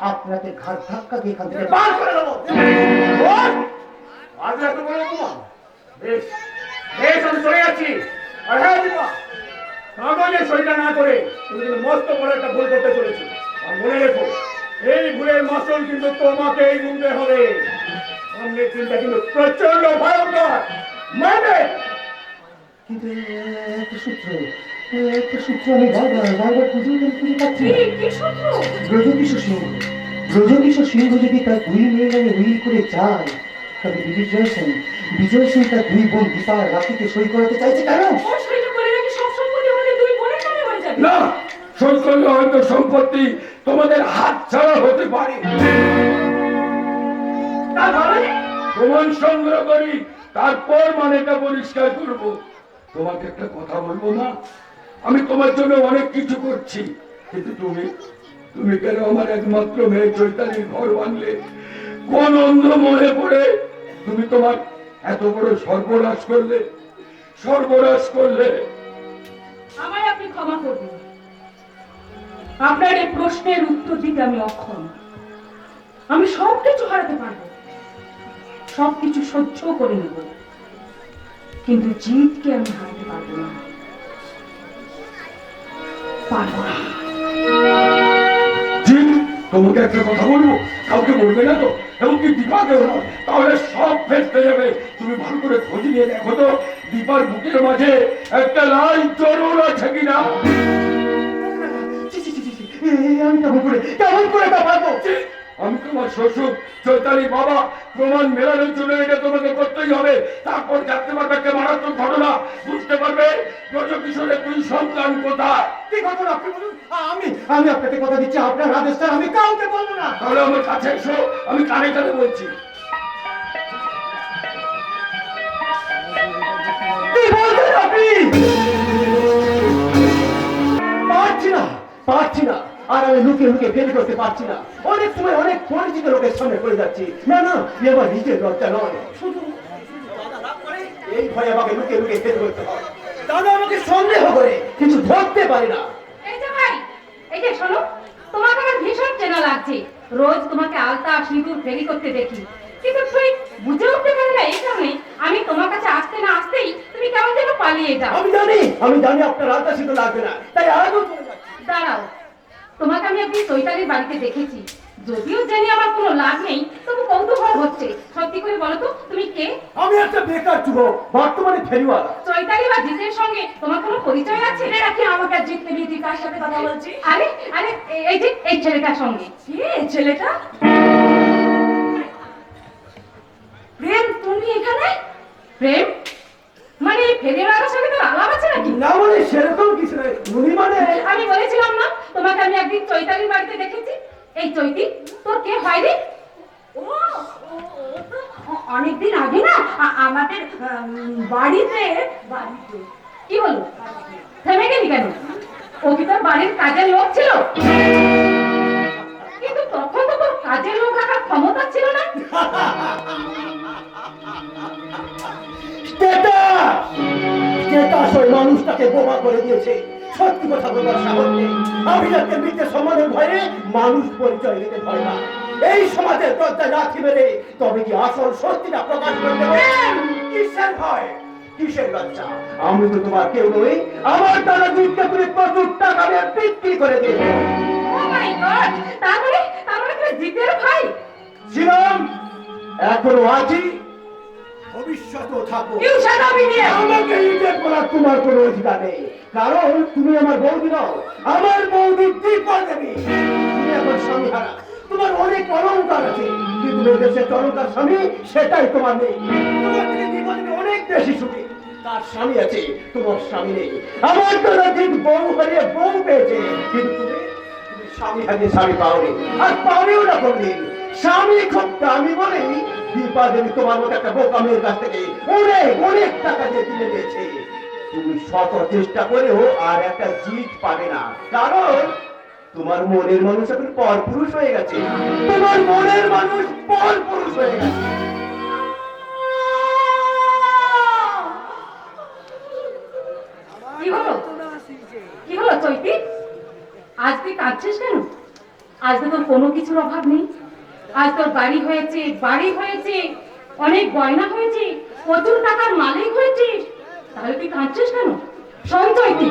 Speaker 1: আপনাকে ঘাট ধাক্কা দিয়ে এখান থেকে বার করে দেবো।
Speaker 2: আজ এত বড় অপমান? বেশ বেশ, আমি চলে যাচ্ছি। আর হ্যাঁ দীপা, কাগজে সইটা না করে তুমি কিন্তু মস্ত বড় একটা ভুল করতে চলেছো। আর মনে রেখো, এই ভুলের মাসুল কিন্তু তোমাকেই গুনতে হবে। সামনের দিনটা কিন্তু প্রচন্ড ভয়ঙ্কর, মানে
Speaker 1: কিন্তু একটা সূত্র আমি বারবার খুঁজে পাচ্ছি না।
Speaker 5: কি সূত্র?
Speaker 1: ব্রজকিশোর সিংহ যদি তার 2 মেয়ে নামে উইল করে যায়, তবে বিজয় সেন তার 2 বোন দীপা আর রাখিকে সই করাতে চাইছে কেন?
Speaker 5: ও সইটা করে নাকি সব সম্পত্তি আমাদের 2 বোনের নামে হয়ে যাবে।
Speaker 3: না, সই করলে হয়তো সম্পত্তি তোমাদের হাত ছাড়া হতে পারে।
Speaker 5: তাহলে
Speaker 3: প্রমাণ সংগ্রহ করি, তারপর মানেটা পরিষ্কার করব। তোমাকে একটা কথা বলবো না, আমি তোমার জন্য অনেক কিছু করছি, কিন্তু তুমি কেন আমার একমাত্র মেয়ে চৈতালির ঘর ভাঙলে? কোন অন্ধ মনে পড়ে তুমি তোমার এত বড় সর্বনাশ করলে?
Speaker 5: আমায় আপনি ক্ষমা করবেন, আপনার এই প্রশ্নের উত্তর দিতে আমি অক্ষম। আমি সবকিছু হারাতে পারবো, সবকিছু সহ্য করে নেব, কিন্তু জিতকে আমি হারাতে পারবো না। পারবো না।
Speaker 3: জিৎ, তোমাকে একটা কথা বলবো, কাউকে বলবে না তো, এমনকি দীপাকেও না, তাহলে সব ফেসতে যাবে। তুমি ভালো করে খোঁজ নিয়ে দেখো তো দীপার বুকের মাঝে একটা লাল চরণ আছে কিনা।
Speaker 1: আমি কেমন করে তা পারবো?
Speaker 3: আমি তোমার শ্বশুর, চৈতালি বাবা, প্রমাণ মেলানোর জন্য এটা তোমাকে করতেই হবে। তারপর জানতে পারবে একটা মারাত্মক ঘটনা, বুঝতে পারবে ব্রজকিশোরের 2 সন্তান কোথায়।
Speaker 1: কি ঘটনা আপনি বলুন। আমি আপনাকে কথা দিচ্ছি, আপনার আদেশ ছাড়া আমি কাউকে বলবো না।
Speaker 3: তাহলে আমার কাছে এসো, আমি কানে কানে বলছি।
Speaker 1: কি বলছেন আপনি? পারছি না, আর আমি লুকিয়ে ফেল করতে পারছি না। অনেক সময় অনেক পরিচিত লোকের সামনে পড়ে যাচ্ছি। না, এ আমার নিজের লজ্জা নয়, শুধু এই ভয়ে আমাকে লুকিয়ে ফেল করতে হয়। দাদা আমাকে সন্দেহ করে কিছু ধরতে পারে না।
Speaker 5: এই যে ভাই, এই যে শোনো, তোমাকে আমার ভীষণ চেনা লাগে। লাগছে, রোজ তোমাকে আলতা সিঁদুর ফেরি করতে দেখি, কিন্তু তুই বুঝে উঠতে পারি না এই কারণে আমি তোমার কাছে আসতে না আসতেই তুমি কেমন যেন পালিয়ে যাও।
Speaker 1: আমি জানি আপনার আলতা সিঁদুর লাগবে না, তাই আজও চলে যাচ্ছি।
Speaker 5: দাঁড়াও, তোমাকে আমি একদিন চৈতালির বাড়িতে দেখেছি, যদিও জানি আমার কোনো লাভ নেই, তবু কৌতূহল হচ্ছে। সত্যি করে বলো তো তুমি কে?
Speaker 1: আমি একটা বেকার যুবক, বর্তমানে ফেরিওয়ালা।
Speaker 5: চৈতালি বা জিতের সঙ্গে তোমার কোনো পরিচয় আছে?
Speaker 6: ছেলে রাখি আমাকে জিততে নিয়ে তুই কার সাথে কথা বলছিস?
Speaker 5: আরে আরে এই যে এই ছেলেটার সঙ্গে।
Speaker 6: কে ছেলেটা? প্রেম, তুমি এখানে?
Speaker 5: প্রেম মানে ফেরিওয়ালার সঙ্গে তোর আলাপ আছে নাকি?
Speaker 1: না মানে সেরকম কিছু নয়, উনি মানে
Speaker 5: আমি বলেছিলাম না তোমাকে আমি একদিন চৈতালির বাড়িতে দেখেছি। এই চৈতি তোর কে হয় রে?
Speaker 6: ও তো অনেকদিন আগে না আমাদের বাড়িতে
Speaker 5: কি বলো? থেমে গেলি কেন? ও কি তোর বাড়ির কাজের লোক ছিল? কিন্তু তখন তো তোর কাজের লোক রাখার ক্ষমতা ছিল না।
Speaker 1: স্ট্যাটাস ওই মানুষটাকে বোমা করে দিয়েছে। সত্যি কথা বলবার সাহস নেই। অভিজাতকে মিথ্যে সম্মানের ভয়ে মানুষ পরিচয় দিতে ভয় না। এই সমাজের দরজায় লাথি মেরে তবে কি আসল সত্যিটা প্রকাশ করতে পারে? কিসের ভয়, কিসের লজ্জা? আমি তো তোমার কেউ নই। আমার দ্বারা জিতকে তুমি প্রচুর টাকা দিয়ে বিক্রি করে দিয়েছো।
Speaker 5: ও মাই গড, তারপরে তুই জিতের ভাই?
Speaker 1: ছিলাম, এখনো আছি, ভবিষ্যতেও থাকবো।
Speaker 5: You shut up idiot!
Speaker 1: আমাকে ইডিয়েট বলার তোমার কোনো অধিকার নেই, কারণ তুমি আমার বৌদি নও। আমার বৌদি দীপা দেবী। তুমি এখন স্বামী হারা। তোমার অনেক অলংকার আছে, কিন্তু এই দেশে চরমকার স্বামী সেটাই তোমার নেই। তোমার থেকে দীপা দেবী অনেক বেশি সুখী। তার স্বামী আছে, তোমার স্বামী নেই। আমার দ্বারা জিত বউ হারিয়ে বউ পেয়েছে, কিন্তু তুমি স্বামী হারিয়ে স্বামী পাওনি, আর পাওনিও না কোনদিন। স্বামী খুব দামি বলেই দীপা দেবী তোমার মতো একটা বোকা মেয়ের কাছ থেকে অনেক অনেক টাকা দিয়ে কিনে নিয়েছে। তুমি শত চেষ্টা করেও আর একটা জিত পাবে না, কারণ তোমার মনের মানুষ এখন পর পুরুষ হয়ে গেছে। তোমার মনের মানুষ পর পুরুষ হয়ে গেছে।
Speaker 5: কি হলো? কি হলো চৈতি? আজ তুই কাঁদছিস কেন? আজ তো তোর কোনো কিছুর অভাব নেই। আজ তোর বাড়ি হয়েছে, বাড়ি হয়েছে, অনেক গয়না হয়েছে, প্রচুর টাকার মালিক হয়েছিস, তাহলে তুই কাঁদছিস কেন? শোন চৈতি,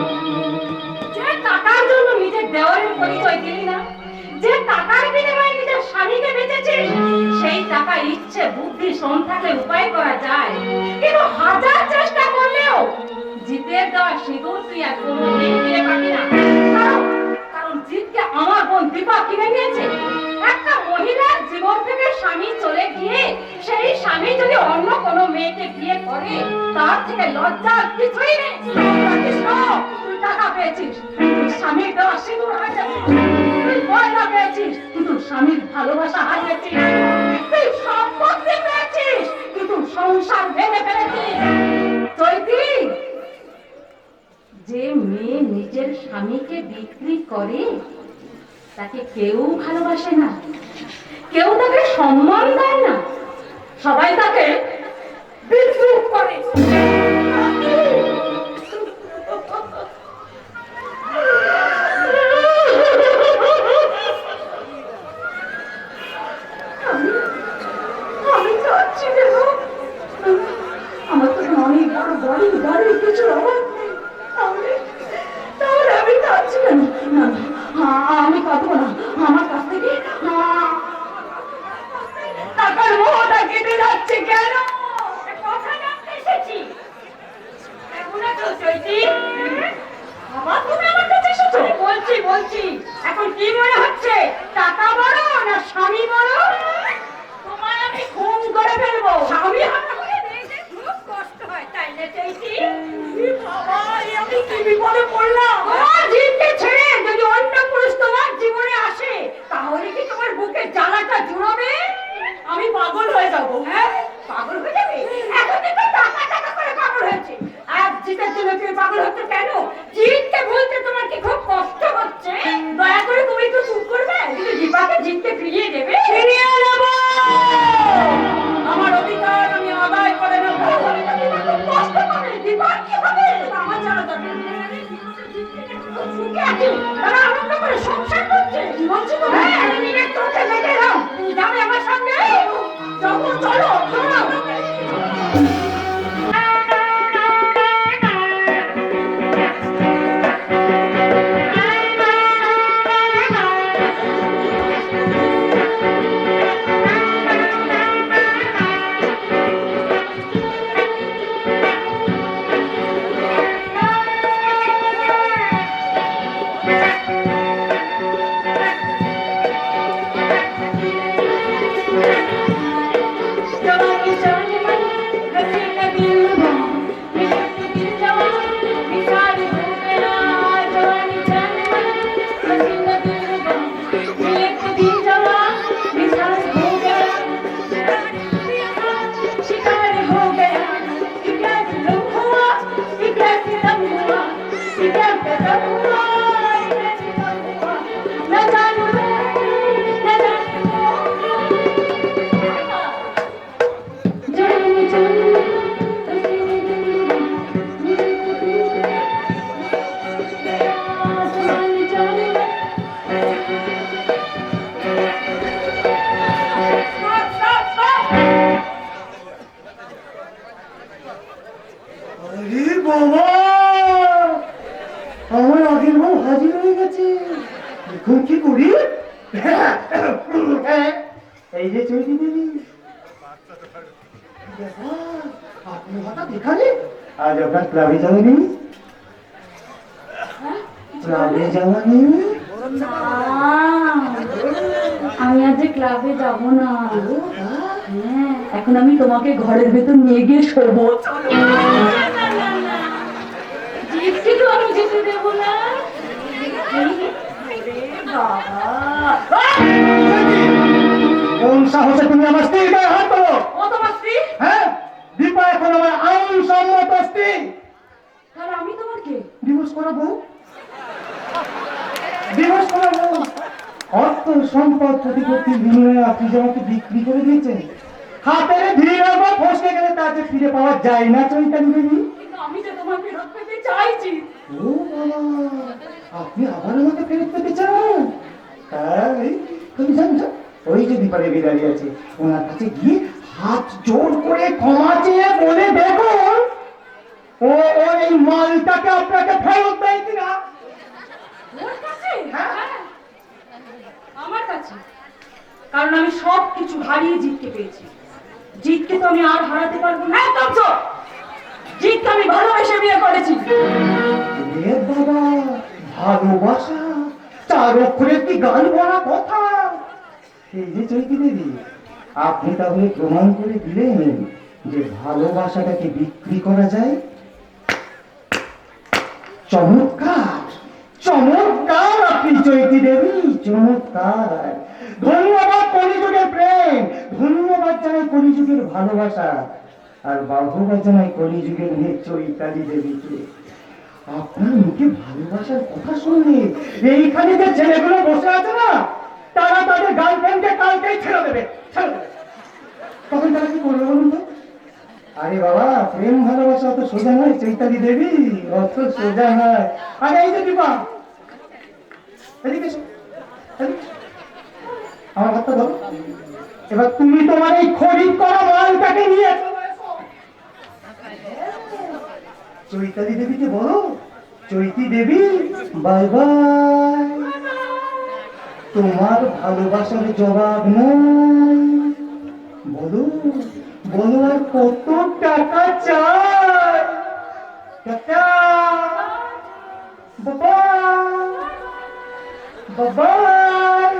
Speaker 5: যে টাকার জন্য নিজের দেওয়ারের পরিচয় দিলি না, যে টাকার বিনিময়ে নিজের স্বামীকে বেচেছিস, সেই টাকা ইচ্ছে বুদ্ধি শ্রম থাকলে উপায় করা যায়, কিন্তু হাজার চেষ্টা করলেও জিতের দেওয়া সিঁদুর তুই আর কোনোদিন ফিরে পাবি না। কারণ জিতকে আমার বোন দীপা কিনে নিয়েছে। একটা মহিলার জীবন থেকে স্বামী চলে গিয়ে সেই স্বামী যদি অন্য কোনো মেয়েকে বিয়ে করে, তার থেকে লজ্জার কিছুই নেই। তুই টাকা পেয়েছিস, তুই স্বামীর দেওয়া সিঁদুর হারিয়েছিস। তুই গয়না পেয়েছিস, কিন্তু স্বামীর ভালোবাসা হারিয়েছিস। তুই সম্পত্তি পেয়েছিস, কিন্তু সংসার ভেঙে ফেলেছিস। চৈতি, যে মেয়ে নিজের স্বামীকে বিক্রি করে তাকে কেউ ভালোবাসে না, কেউ তাকে সম্মান দেয় না, সবাই তাকে বিদ্রুপ করে।
Speaker 6: আমি যাচ্ছি কেন? আমার তো অনেক বড় বাড়ি কিছু অভাব নেই। তাহলে আমি যাচ্ছি কেন? না না, আমি কাঁদবো না। আমার কাছ থেকে টাকার মোহটা কেটে যাচ্ছে কেন?
Speaker 5: কথা জানতে এসেছি। কেমন আছো চৈতি?
Speaker 6: আবার তুমি আমার কাছে এসেছো?
Speaker 5: বলছি, এখন কি মনে হচ্ছে? টাকা বড় না স্বামী বড়? তোমায় আমি খুন করে ফেলবো। স্বামী হাতে করে দিয়েছে, খুব কষ্ট হয়, তাই না চৈতি?
Speaker 6: বাবা, আমি কি বিপদে পড়লাম?
Speaker 5: তোমার জিতকে ছেড়ে যদি অন্য পুরুষ তোমার জীবনে আসে, তাহলে কি তোমার বুকে জ্বালাটা জুড়াবে?
Speaker 6: আমি পাগল হয়ে যাবো।
Speaker 5: হ্যাঁ, পাগল হয়ে যাবে? এখন তো টাকা করে পাগল হয়েছে। আর জিতের জন্য তুমি পাগল হচ্ছে কেন? জিতকে বলতে তোমার কি খুব কষ্ট হচ্ছে? দয়া করে তুমি একটু চুপ করবে? কিন্তু দীপাকে জিতকে ফিরিয়ে দেবে?
Speaker 6: ফিরিয়ে নেব। আমার অধিকার আমি আদায় করে নেব।
Speaker 5: তাহলে তো দীপা খুব কষ্ট পাবে। দীপার কি হবে? আমার জানা দরকার নেই। সুখে আছে, তারা আনন্দ করে সংসার করছে। কি বলছো তুমি? হ্যাঁ, নিজের
Speaker 1: এই যে চৈতি দেবী। দেখো, আপনি হঠাৎ এখানে? আজ আপনার ক্লাবে যাওয়া নেই? ক্লাবে যাওয়া নেই?
Speaker 6: না, আমি আজ ক্লাবে যাব না। হ্যাঁ, এখন আমি তোমাকে ঘরের ভেতর নিয়ে গিয়ে শোবো। জিতকে তো আমি যেতে দেবো না। বাবা,
Speaker 1: কোন সাহসে তুমি আমার স্ত্রীর গায়ে হাত করো?
Speaker 6: ও তোমার স্ত্রী?
Speaker 1: হ্যাঁ, দীপা এখন আমার আইন সম্মত স্ত্রী।
Speaker 6: তাহলে আমি তোমার কে?
Speaker 1: ডিভোর্স করাবো, ডিভোর্স করাবো। অর্থ সম্পদ প্রতিপত্তির বিনিময়ে আপনি যে আমাকে বিক্রি করে দিয়েছেন, হাতের ধীর বা ফসকে গেলে তা যে ফিরে পাওয়া যায় না চৈতালি দেবী।
Speaker 6: কিন্তু আমি যে তোমাকে ফেরত পেতে চাইছি।
Speaker 1: ও বাবা, আপনি আবার আমাকে ফেরত পেতে চান? তাই তুমি জানো, ওই যে দীপা দেবী দাঁড়িয়ে আছে, ওনার কাছে গিয়ে হাত জোর করে ক্ষমা চেয়ে বলে দেখুন ও ওর এই মালটাকে আপনাকে ফেরত দেয় কিনা।
Speaker 6: ওর কাছে?
Speaker 1: হ্যাঁ।
Speaker 6: আমার কাছে? কারণ আমি সব কিছু হারিয়ে জিতকে পেয়েছি। জিতকে তো আমি আর হারাতে পারবো না। একদম চোখ, জিতকে আমি ভালোবেসে বিয়ে করেছি।
Speaker 1: এ বাবা, ভালোবাসা, চার অক্ষরের কি গান বলা কথা। এই যে চৈতি দেবী, আপনি তাহলে প্রমাণ করে দিলেন যে ভালোবাসাটাকে বিক্রি করা যায়। চমৎকার, চমৎকার আপনি চৈতি দেবী, চমৎকার। ধন্যবাদ কলিযুগের প্রেম, ধন্যবাদ জানাই কলিযুগের ভালোবাসা, আর বাহুবাদ জানাই কলিযুগের মেয়ে চৈতালি দেবীকে। আপনার মুখে ভালোবাসার কথা শুনলে এইখানে যে ছেলেগুলো বসে আছে না, তারা তাদের গার্লফ্রেন্ডকে কালকেই ছেড়ে দেবে, ছেড়ে দেবে। তখন তারা কি করবে বলুন তো? আরে বাবা, প্রেম ভালোবাসা অত সোজা নয় চৈতালি দেবী, অত সোজা নয়। আরে এই যে দীপা, এদিকে এসো, এদিকে এসো। আমার হাতটা ধরো। এবার তুমি তোমার এই খরিদ করা মালটাকে নিয়ে চলে এসো। চৈতালি দেবীকে বলো, চৈতি দেবী বাই বাই, তোমার ভালোবাসার জবাব নাই। বলো, বলো আর কত টাকা চাই? টাকা, বাবাই, বাবাই,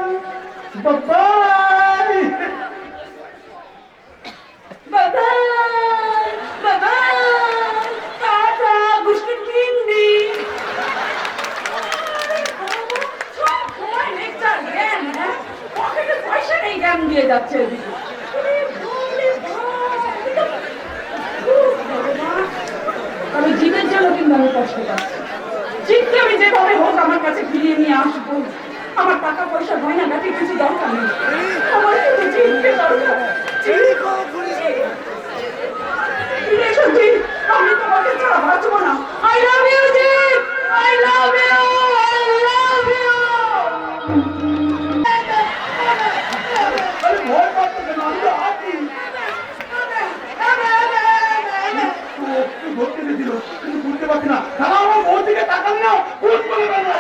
Speaker 1: বাবাই।
Speaker 6: বাবাই, বাবাই, টাটা, গুষ্টি পিন্ডি। সব সময় লেকচার জ্ঞান, হ্যাঁ? পকেটে পয়সা নেই, জ্ঞান দিয়ে যাচ্ছে এদিকে। তবে জীবের জন্য কিন্তু আমি কষ্ট পাচ্ছি। জীবকে আমি যেভাবে হোক আমার কাছে ফিরিয়ে নিয়ে আসবো। আমার টাকা পয়সা গয়না গাটি কিছু দরকার নেই, আমার শুধু জীবকে দরকার। ফিরে এসো জীব, আমি তোমাকে ছাড়া বাঁচবো না। আই লাভ ইউ জীব, I love you, I love you.
Speaker 4: আরে ভয় পাচ্ছ কেন? আমি তো আছি। ধরতে দিয়েছিল কিন্তু বুঝতে পারছি না। দাদা আমার বউর দিকে তাকান না, ভুল করে ফেলবো।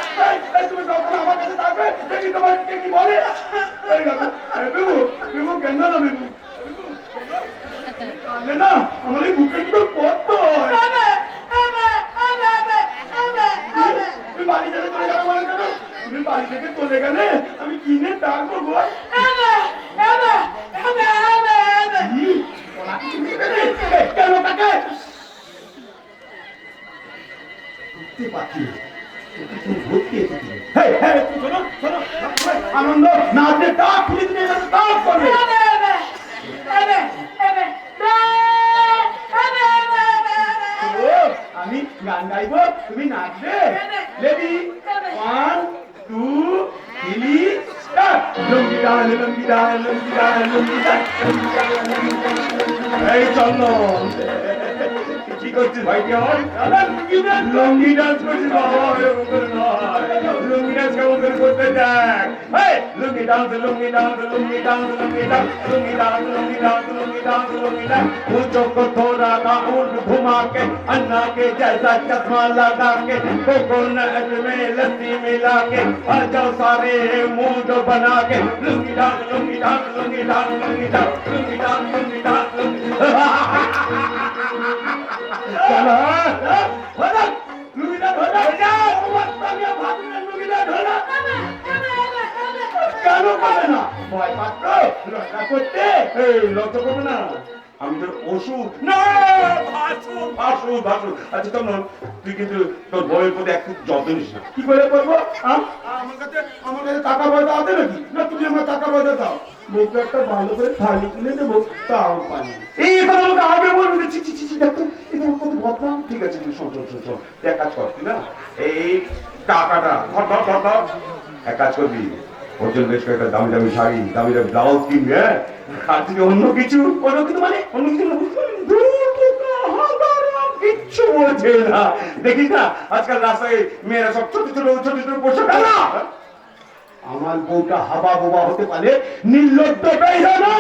Speaker 4: তুমি যখন আমার কাছে থাকবে দেখি তোমার কি বলে। বেবু, বেবু কেন না বেবু? আলে না, আমার এই বুকের তো কত তুমি বাড়ি থেকে চলে গেলে বলে কেন? তুমি বাড়ি থেকে চলে গেলে আমি কিনে ডাকবো গো। কেন তাকে বুঝতে পারছি আনন্দ নাচে ডাক খুলে দিতে ডাক করবে। আমি গান গাইবো, তুমি নাচবে। Ready, 1 2 3 start. লম্বি ডাল লম্বি ডাল লম্বি ডাল লম্বি ডাল। এই চলো, ঠিক
Speaker 2: করছিস ভাইটি আমার? লুঙ্গি ডান্স করছিস বাবা, এরকম করে নয়। লুঙ্গি ডান্স কেমন করে করতে দেখ। এই, lungi dance, lungi dance, lungi dance, lungi dance, lungi dance, lungi dance lungi dance lungi dance मुझको को थोड़ा ना उठ घुमा के अन्ना के जैसा चश्मा लगा के कोकोनट में लस्सी मिला के आ जाओ सारे मूड बना के lungi dance lungi dance lungi dance lungi dance lungi dance lungi dance चलो होदा लुंगी डांस होदा
Speaker 4: ওয়াস্তামিয়া ভাদুরের লুঙ্গিটা ধরা কেন পাবে না ভয় পাত্র লজ্জা করতে
Speaker 2: এই লজ্জা করবে না আমি তোর ওষুধ না ভাসু আচ্ছা তখন তুই কিন্তু তোর বইয়ের প্রতি একটু যত্ন নিস না
Speaker 4: কি করে করবো আমার কাছে টাকা পয়সা আছে নাকি না তুমি আমার টাকা পয়সা দাও বউকে একটা ভালো করে থালি কিনে দেবো তাও পাই
Speaker 2: এই কথা আমাকে আগে বলবি ছি ছি ছি ছি দেখো এটা কত বদনাম ঠিক আছে তুই শোন শোন শোন শোন তুই এক কাজ কর তুই না এই টাকাটা ধর ধর ধর ধর এক কাজ করবি ওর জন্য বেশ কয়েকটা দামি দামি শাড়ি দামি দামি ব্লাউজ কিনবি হ্যাঁ আর তুই অন্য কিছু মানে অন্য কিছু না কিচ্ছু বলছে না দেখিস না আজকাল রাস্তায় মেয়েরা সব ছোট ছোট ছোট ছোট পোশাক না
Speaker 4: আমার বউটা হাবা বোবা হতে পারে নির্লজ্জ বেইরা না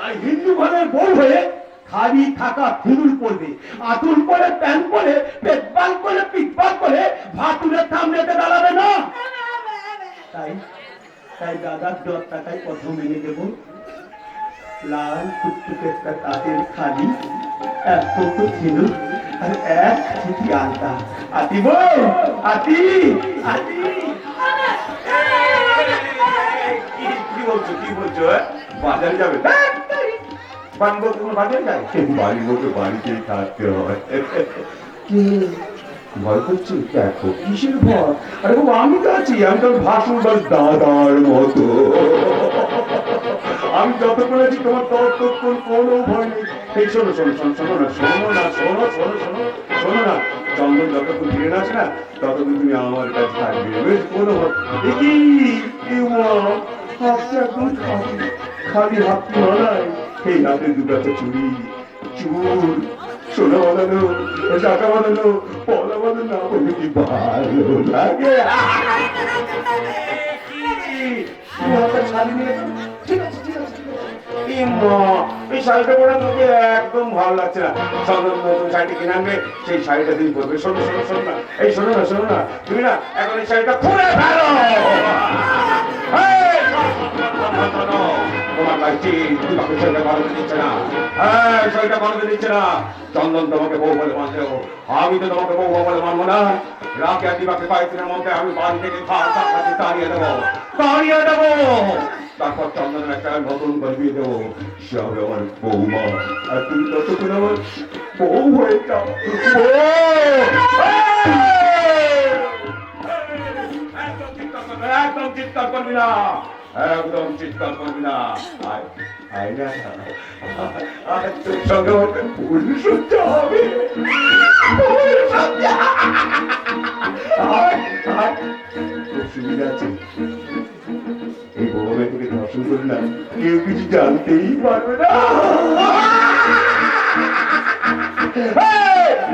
Speaker 4: আর হিন্দু ঘরের বউ হয়ে খালি থাকা ফুল পরবে আতুল করে প্যান্ট পরে পেটবাল করে পিটবাল করে ভাতুরের সামনেতে দাঁড়াবে না তাই তাই দাদার 10 টাকায় প্রথম এনে দেবো লাল টুকটুকে একটা তাঁতের খালি এক কৌটো ছিল আর এক চিঠি আলতা আতি বউ আতি আতি
Speaker 2: কি বলছো বাজারে যাবে বাড়ি বলতে কোনো বাজারে যায় বাড়ি বলতে বাড়িতেই থাকতে হয় ভয় করছি দেখো কিসের ভয় আরে বাবা আমি তো আছি আমি তো ভাসুর বা দাদার মতো আমি যতক্ষণ আছি তোমার ততক্ষণ কোনো ভয় নেই এই শোনো শোনো শোনো শোনো না শোনো না শোনো শোনো শোনো শোনো না চন্দন যতক্ষণ ফিরে না আসে না ততক্ষণ তুমি আমার কাছে থাকবে বেশ কোনো ভয় দেখি হাতটা একদম খালি হাত নয় এই হাতে দুটো চুরি চুর সোনা বানানো টাকা বানানো পলা বানানো বলে কি ভালো লাগে এই শাড়িটা পরে তোকে একদম ভালো লাগছে না চন্দন নতুন শাড়িটা কিনে আনবে সেই শাড়িটা তুমি পরবে শোনো শোনো শোনো না এই শোনো না তুমি না এখন এই শাড়িটা খুলে ফেলো তোমার লাগছে তোমাকে শরীরটা বানাতে দিচ্ছে না হ্যাঁ শরীরটা বানাতে দিচ্ছে না চন্দন তোমাকে বউ বলে মানলেও আমি তো তোমাকে বউ বলে মানবো না রাকে আর দিবাকে কয়েকদিনের মধ্যে আমি বাড়ি থেকে তাড়িয়ে দেবো তারপর চন্দনের একটা নতুন করে বিয়ে দেবো সে হবে আমার বৌমা আর তুমি ততক্ষণ আমার বউ হয়ে যাও একদম চিৎকার করবি না একদম চিৎকার করবি না তোর সঙ্গে আমাকে ভুল সজ্জা হবে খুব সুবিধা আছে এই বড় মেয়েকে ধর্ষণ করি না কেউ কিছু জানতেই পারবে না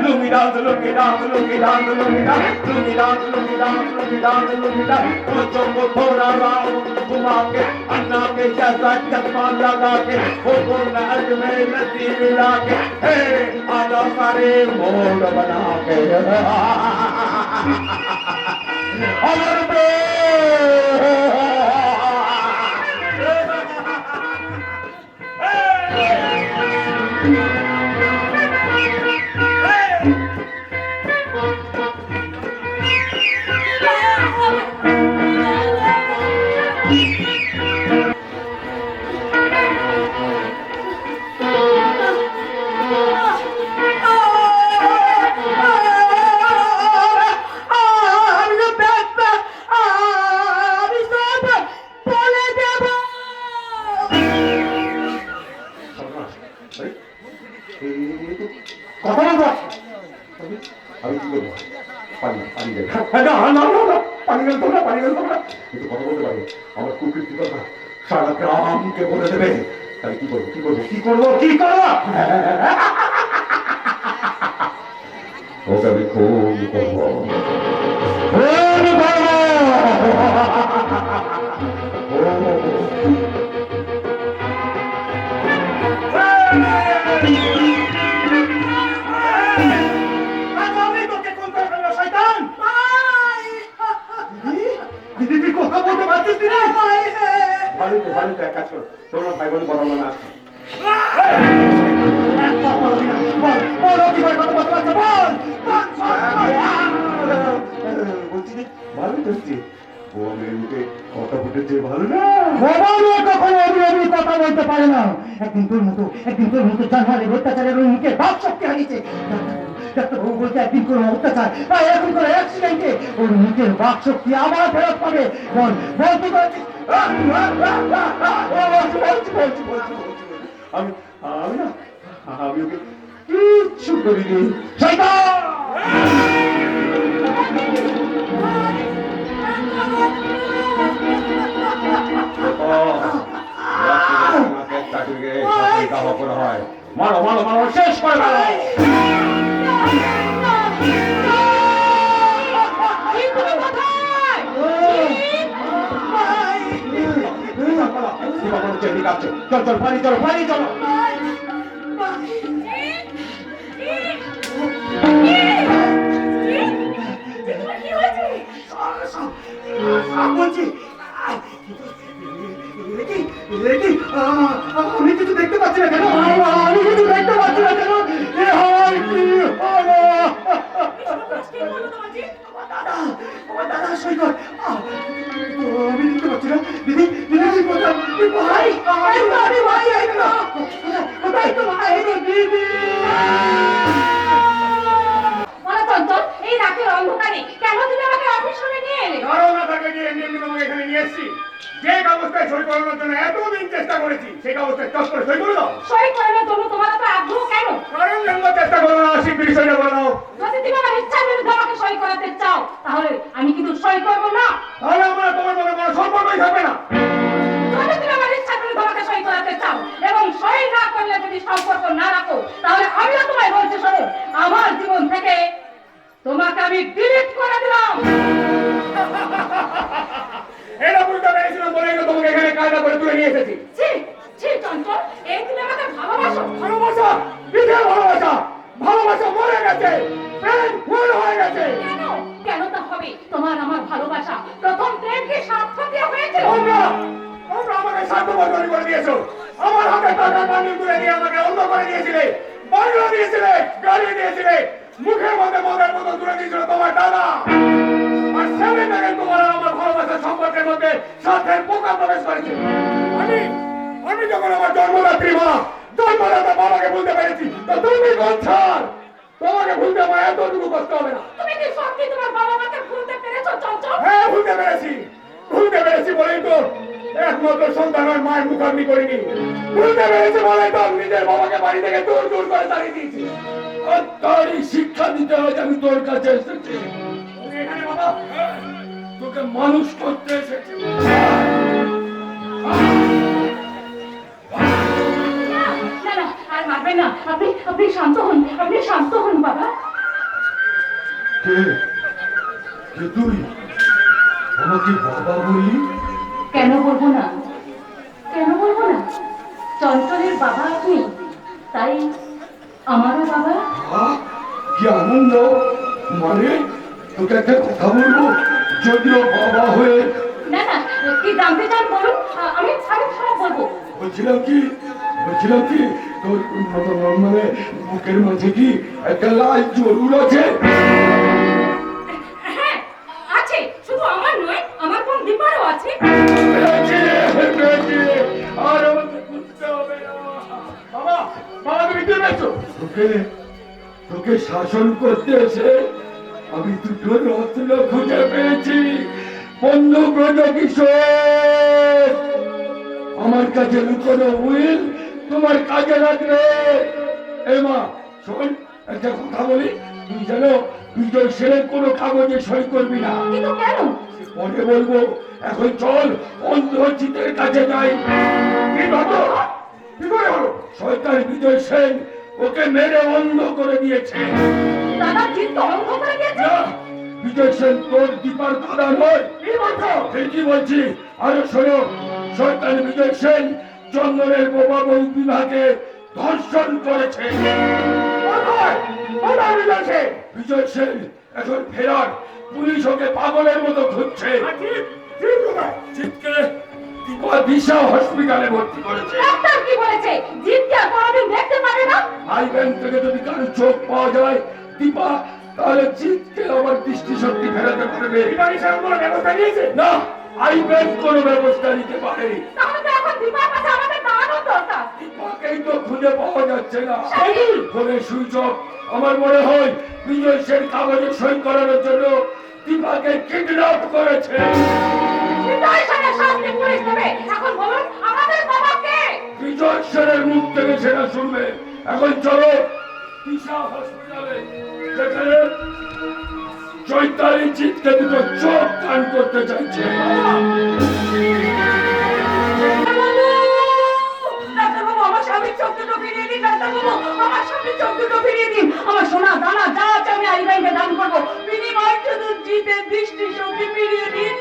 Speaker 2: লুঙ্গি dance lungi dance lungi dance lungi dance lungi dance lungi dance lungi dance lungi dance मुझको को थोड़ा राउंड घुमा के अन्ना के जैसा चश्मा लगा के कोकोनट में लस्सी मिला के हे आजा सारे मोड़ बना के अमर पे সারা গ্রামকে বলে দেবে তাহলে কি করবো ওকে আমি খুব করবো।
Speaker 4: আমি তোকে কোন করে ফেলবো, শয়তান! দিদি, তুই কথা বলতে পারছিস দিদি?
Speaker 2: ভালোই তো এক কাজ করো, তোমরা ভাই বোন বড় না। বলছি যে ভালোই তো হচ্ছে, ও মেয়ের মুখে কথা ফুটেছে, ভালো না?
Speaker 4: কখনো অভিনবী কথা বলতে পারে না। একদিন তোর মতো জানহারের অত্যাচারের ওই মুখে বাক শক্তি হারিয়েছে। ডাক্তারবাবু বলতে একদিন কোনো অত্যাচার বা এরকম করে অ্যাক্সিডেন্টে ওর মুখের বাক শক্তি আবার ফেরত পাবে। বল বল কি করেছিস?
Speaker 2: আমি ওকে কিচ্ছু করিনি। মারো মারো মারো, শেষ করে দাও। চল চল, পানি চলো, পানি চলো।
Speaker 4: বলছি আমি কিছু দেখতে পাচ্ছি না কেন? আমি কিছু দেখতে পাচ্ছি না কেন? এ হয় কি হলো? দাদা সৈকত, আমি দেখতে পাচ্ছি না। দিদি দিদি, তুই কোথায়? ভাই ভাই ভাই, কোথায় তো ভাই? দিদি
Speaker 5: চঞ্চল, এই রাতের অন্ধকারে কেন তুমি আমাকে অফিস রুমে নিয়ে এলে?
Speaker 3: কারণ আপনাকে নিয়ে এমনি তোমাকে এখানে নিয়ে এসেছি। যে কাগজটায় সই করানোর জন্য এতদিন চেষ্টা করেছি, সেই কাগজটায় চট করে সই করে দাও।
Speaker 5: সই করানোর জন্য তোমার এত আগ্রহ কেন?
Speaker 3: কারণ জানবার চেষ্টা করো না, শিগগিরই সইটা করে দাও।
Speaker 5: যদি তুমি আমার ইচ্ছার বিরুদ্ধে আমাকে সই করাতে চাও, তাহলে আমি কিন্তু সই করবো না।
Speaker 3: তাহলে আমার তোমার মনে কোনো সম্পর্কই থাকবে না।
Speaker 5: যদি তুমি আমার ইচ্ছার বিরুদ্ধে আমাকে সই করাতে চাও এবং সই না করলে যদি সম্পর্ক না রাখো, তাহলে আমিও তোমায় বলছি, শোনো, আমার জীবন থেকে তোমাকে আমি ডিলিট করে দিলাম।
Speaker 3: এটা বুঝতে পেরেছিলাম বলেই তো তোমাকে এখানে কায়দা করে তুলে নিয়ে এসেছি।
Speaker 5: ছি ছি চঞ্চল, এই তুমি আমাকে ভালোবাসো?
Speaker 3: ভালোবাসা? কিসের ভালোবাসা? ভালোবাসা মরে গেছে, প্রেম ফুল হয়ে গেছে।
Speaker 5: কেন কেন তা হবে? তোমার আমার ভালোবাসা প্রথম প্রেম কি সার্থকীয় হয়েছিল?
Speaker 3: তোমরা আমাকে স্বার্থপর করে দিয়েছো। আমার হাতে টাকা বান্ডিল তুলে দিয়ে আমাকে অন্ধ করে দিয়েছিলে, বাংলা দিয়েছিলে, গাড়ি দিয়েছিলে, মুখের মধ্যে মদের মতো তুলে দিয়েছিল তোমার দাদা। আর সেভেন থেকে তোমার আর আমার ভালোবাসার সম্পর্কের মধ্যে স্বার্থের পোকা প্রবেশ করেছে। আমি যখন আমার জন্মদাত্রী মা, জন্মদাতা বাবাকে ভুলতে পেরেছি, তো তুমি গচ্ছার, তোমাকে ভুলতে আমার এতটুকু কষ্ট হবে না।
Speaker 5: তুমি কি সত্যি তোমার বাবা মাকে ভুলতে পেরেছো চঞ্চল?
Speaker 3: হ্যাঁ, ভুলতে পেরেছি বলেই তো একমাত্র সন্তান আর মায়ের মুখাগ্নি করিনি। ভুলতে পেরেছি বলেই তো নিজের বাবাকে বাড়ি থেকে দূর দূর করে তাড়িয়ে দিয়েছি। আর তারই শিক্ষা দিতে আজ আমি তোর কাছে এসেছি। এখানে বাবা তোকে মানুষ করতে এসেছি।
Speaker 5: না না, আর মারবে না। আপনি শান্ত হন, আপনি শান্ত হন বাবা।
Speaker 3: কে তুই আমাকে বাবা বলি?
Speaker 5: কেন বলবো না, কেন বলবো না? চঞ্চলের বাবা আপনি, তাই আমারও বাবা।
Speaker 3: কি আনন্দ! মানে তোকে একটা কথা বলবো, যদিও বাবা হয়ে।
Speaker 5: না না, কি জানতে চান বলুন, আমি সব বলবো।
Speaker 3: বলছিলাম কি তোর মানে বুকের মাঝে কি একটা লাল জরুর আছে?
Speaker 5: হ্যাঁ আছে, শুধু আমার নয়, আমার কোন দীপারও আছে।
Speaker 3: আর আমাকে বুঝতে হবে না। বাবা তুমি কি পেয়েছো? তোকে শাসন করতে এসে আমি দুটো রত্ন খুঁজে পেয়েছি। বন্ধু ব্রজ কিশোর, আমার কাছে লুকোনো উইল তোমার কাজে লাগবে। এই মা শোন, একটা কথা বলি, তুই জানো দুজন ছেলে কোনো কাগজে সই করবি না।
Speaker 5: কিন্তু কেন?
Speaker 3: পরে বলবো, এখন চল অন্ধজিতের কাছে যাই। কি করে হলো? সরকার বিজয় সেন ওকে মেরে অন্ধ করে দিয়েছে।
Speaker 5: দাদা জিত তরঙ্গ করে দিয়েছে।
Speaker 3: না, বিজয় সেন তোর দীপার দাদা নয়।
Speaker 5: কি বলছো?
Speaker 3: ঠিকই বলছি। আরে শোনো, শয়তান বিজয় সেন চন্দনের বোবা বউ বিভাগে ধর্ষণ করেছে। বিজয় সেন এখন ফেরার, পুলিশ ওকে পাগলের মতো খুঁজছে। জিতকে দীপা দিশা হসপিটালে ভর্তি করেছে।
Speaker 5: ডাক্তার কি বলেছে? জিতকে আর কোনোদিন দেখতে পাবে না।
Speaker 3: আই ব্যাংক থেকে যদি কারো চোখ পাওয়া যায় দীপা, তাহলে জিতকে আমার দৃষ্টিশক্তি ফেরাতে পারবে। ব্যবস্থা নিয়েছে না, আই ব্যাংক কোনো ব্যবস্থা নিতে পারে।
Speaker 5: তাহলে তো এখন দীপার কাছে আমাদের দাঁড়ানোর দরকার।
Speaker 3: দীপাকেই তো খুঁজে পাওয়া যাচ্ছে না। ফোনে সুইচ অফ। আমার মনে হয় বিজয় সেন কাগজে সই করানোর জন্য দীপাকে কিডন্যাপ করেছে।
Speaker 5: বিজয় সেনের শাস্তি পুলিশ দেবে। এখন বলুন আমাদের বাবা কে?
Speaker 3: বিজয় সেনের মুখ থেকে সেটা শুনবে। এখন চলো দিশা হসপিটালে, যেখানে চৈতালি জিতকে দুটো চোখ দান করতে চাইছে।
Speaker 5: ডাক্তারবাবু, আমার স্বামীর চোখ দুটো ফিরিয়ে দিন। ডাক্তারবাবু, আমার স্বামীর চোখ দুটো ফিরিয়ে দিন। আমার সোনা দানা যা আছে আমি আই ব্যাংকে দান করবো। বিনিময়ে শুধু জিতের দৃষ্টি শক্তি ফিরিয়ে দিন।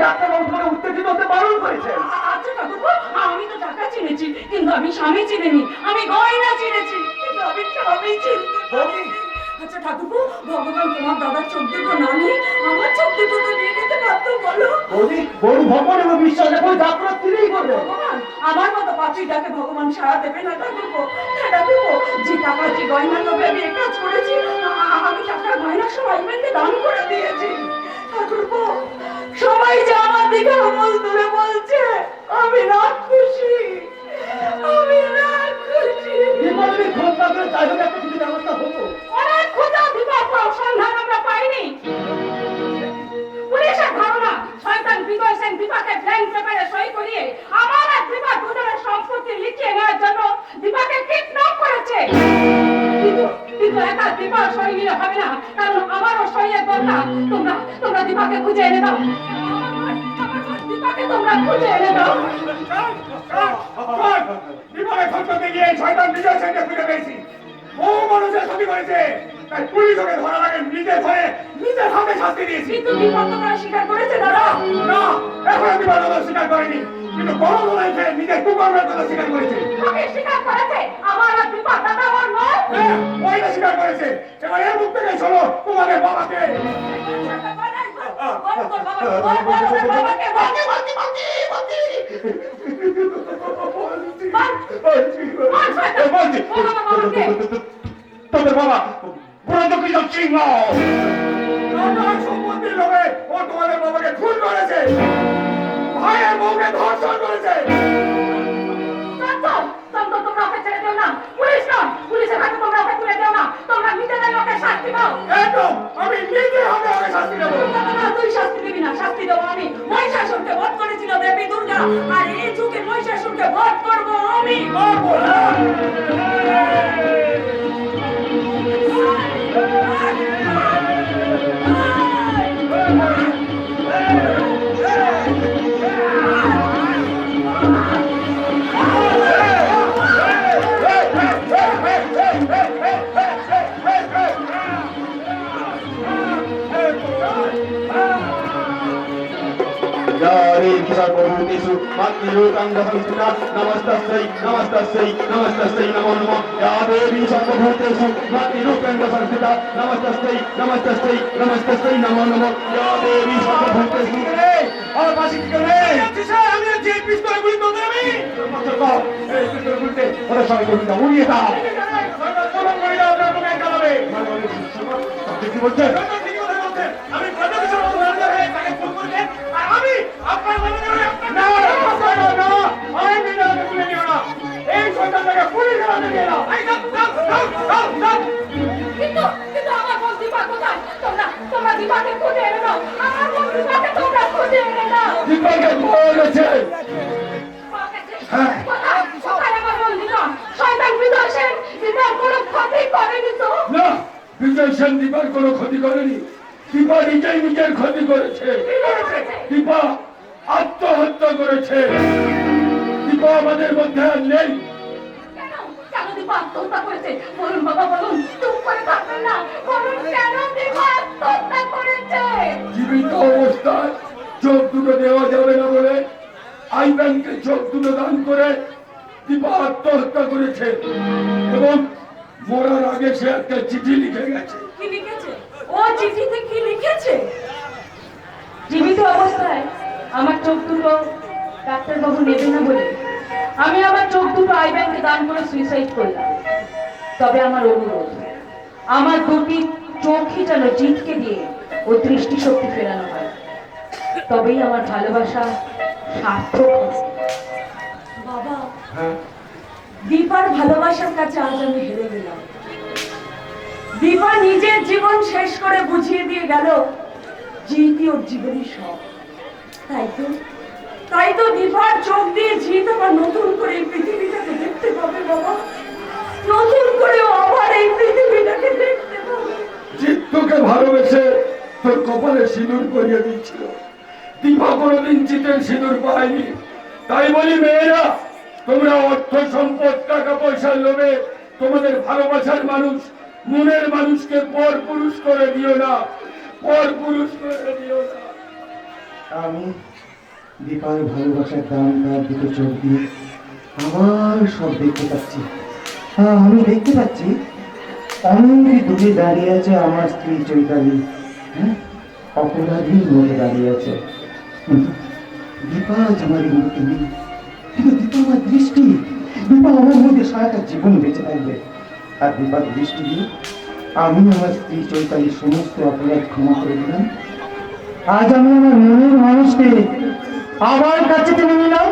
Speaker 1: ডাক্তারবাবু তোমাকে উত্তেজিত হতে বারণ করেছেন।
Speaker 5: আচ্ছা ঠাকুরপো, আমি তো টাকা চিনেছি কিন্তু আমি স্বামী চিনিনি। আমি গয়না চিনেছি কিন্তু আমি স্বামী চিনি। আচ্ছা ঠাকুরপো, ভগবান তোমার দাদার চোখ দুটো না নিয়ে আমার চোখ দুটো তো নিয়ে নিতে পারতো বলো।
Speaker 1: বৌদি, বড় ভগবান এবং বিশ্বাস এখন যাত্রা তিনিই করবেন।
Speaker 5: ভগবান আমার মতো পাত্রীটাকে ভগবান সাড়া দেবে না ঠাকুরপো। হ্যাঁ ঠাকুরপো, যে টাকা যে গয়না লোভে আমি এই কাজ করেছি, আমি টাকার গয়না সবাই মিলে দান করে দিয়েছি। ঠাকুরপো, সবাই যে আমার দিকে আঙুল তুলে বলছে আমি রাক্ষসী, আমি রাক্ষসী।
Speaker 1: বিপদের খোঁজ না করে যাই হোক একটা কিছু ব্যবস্থা হতো।
Speaker 5: অনেক খোঁজা বিপদ সন্ধান আমরা পাইনি। পুলিশের ধারণা শয়তান বিজয় সেন দীপাকে ব্ল্যাঙ্ক পেপারে সই করিয়ে আমার আর দীপা দুজনের সম্পত্তি লিখিয়ে নেওয়ার জন্য দীপাকে কিডন্যাপ করেছে। কিন্তু একা দীপার সই নিলে হবে না, কারণ আমারও সইয়ের দরকার। তোমরা দীপাকে খুঁজে এনে দাও। দীপাকে তোমরা খুঁজে এনে দাও।
Speaker 2: দীপাকে খোঁজ করতে গিয়ে শয়তান বিজয় সেনকে খুঁজে পেয়েছি। বহু মানুষের ক্ষতি করেছে, তাই পুলিশ ওকে ধরার আগে নিজে ধরে নিজের হাতে শাস্তি দিয়েছি।
Speaker 5: কিন্তু দীপা তো তারা স্বীকার করেছে দাদা।
Speaker 2: না, এখন দীপা দাদা স্বীকার করেনি, কিন্তু বড় ধরাই খেয়ে নিজের কুকর্মের কথা স্বীকার করেছে।
Speaker 5: ওকে স্বীকার করেছে আমার আর দীপা দাদা আমার নয়।
Speaker 2: হ্যাঁ, ওইটা স্বীকার করেছে। এবার এর মুখ থেকে শোনো তোমাদের বাবাকে। তোদের বাবা বুড়ো কৃষক সিংহ সম্পত্তির লোভে ও তোমাদের বাবাকে খুন করেছে, ভাইয়ের বউকে ধর্ষণ করেছে।
Speaker 5: তোমরা ওকে ছেড়ে দিও না। পুলিশ নয়, পুলিশের হাতে তোমরা ওকে তুলে দিও না। তোমরা নিজেদের ওকে শাস্তি দাও।
Speaker 2: একদম, আমি নিজে হাতে ওকে শাস্তি দেবো।
Speaker 5: না, তুই শাস্তি দিবি না, শাস্তি দেবো আমি। মহিষাসুরকে বধ করেছিল দেবী দুর্গা, আর এই যুগে মহিষাসুরকে বধ করবো আমি।
Speaker 4: सर्वभूतेषु मातृलोकाङ्गसंस्थिता नमस्तस्यै नमस्तस्यै नमस्तस्यै नमो नमः या देवी सर्वभूतेषु मातृलोकाङ्गसंस्थिता नमस्तस्यै नमस्तस्यै नमस्तस्यै नमो नमः या देवी सर्वभूतेषु
Speaker 2: আমার পাশে কি করে আমি যে পিস্তল গুলি তো দেবি এই পিস্তল গুলিতে ওদের সঙ্গে গুলিটা উড়িয়ে দাও। কোনো করি না ওদের কোনো একটা হবে কি বলছেন? আমি কত কিছু তাকে ফোন করলে আর আমি আপনার মনে করে না আমি নিজেকে তুলে নিও না। এই শয়তানটাকে পুলিশের হাতে দিয়ে দাও।
Speaker 5: কিন্তু আমার বোন দীপা কোথায়? তোমরা দীপাকে খুঁজে এনে দাও। আমার বোন দীপাকে তোমরা খুঁজে এনে দাও।
Speaker 3: দীপাকে পাওয়া গেছে।
Speaker 5: কোথায় আমার বোন দীপা? শয়তান বিজয় সেন দীপার কোনো ক্ষতি করেনি তো?
Speaker 3: না, বিজয় সেন দীপার কোনো ক্ষতি করেনি। দীপা নিজেই নিজের ক্ষতি করেছে। দীপা আত্মহত্যা করেছে। দীপা আমাদের মধ্যে আর নেই।
Speaker 5: কেন
Speaker 6: দীপা আত্মহত্যা করেছে? বলুন বাবা, বলুন, চুপ করে থাকবেন না, বলুন কেন দীপা আত্মহত্যা করেছে?
Speaker 3: জীবিত অবস্থায় চোখ দুটো দেওয়া যাবে না বলে আই ব্যাংকে চোখ দুটো দান করে দীপা আত্মহত্যা করেছে এবং মরার আগে সে একটা চিঠি লিখে গেছে।
Speaker 6: কি লিখেছে? ও চিঠিতে কি লিখেছে? জীবিত অবস্থায় আমার চোখ দুটো ডাক্তারবাবু নেবে না বলে আমি আমার চোখ দুটো আই ব্যাংকে দান করে সুইসাইড করলাম। তবে আমার অনুরোধ, আমার দুটি চোখই যেন জিতকে দিয়ে ও দৃষ্টিশক্তি ফেরানো হয়, তবেই আমার ভালোবাসা সার্থক হবে। বাবা,
Speaker 3: হ্যাঁ,
Speaker 6: দীপার ভালোবাসার কাছে আজ আমি হেরে গেলাম। দীপা নিজের জীবন শেষ করে বুঝিয়ে দিয়ে গেল জিতই ওর জীবনের সব। তাই তো দীপার চোখ দিয়ে জিত আবার নতুন করে এই পৃথিবীটাকে দেখতে পাবে বাবা, নতুন করে ও আবার এই পৃথিবীটাকে দেখতে পাবে।
Speaker 3: জিৎ তোকে ভালোবেসে তোর কপালে সিঁদুর পরিয়ে দিচ্ছিল, দীপা কোনোদিন জিতের সিঁদুর পায়নি। তাই বলি মেয়েরা, তোমরা অর্থ সম্পদ টাকা পয়সার লোভে তোমাদের ভালোবাসার মানুষ, মনের মানুষকে পর পুরুষ করে দিও না, পর পুরুষ করে দিও না।
Speaker 1: আমি দীপার ভালোবাসার দাম তার দিকে চোখ দিয়ে আমার সব দেখতে পাচ্ছি। হ্যাঁ, আমি দেখতে পাচ্ছি অনেক দূরে দাঁড়িয়ে আছে আমার স্ত্রী চৈতালি। হ্যাঁ, অপরাধীর মধ্যে দাঁড়িয়ে আছে। দীপা আজ আমার এই মুহূর্তে নেই, কিন্তু দীপা আমার দৃষ্টি, দীপা আমার মধ্যে সারাটা জীবন বেঁচে থাকবে। আর দীপার দৃষ্টি দিয়ে আমি আমার স্ত্রী চৈতালির সমস্ত অপরাধ ক্ষমা করে দিলাম। আজ আমি আমার মনের মানুষকে আবার কাছে টেনে নিলাম।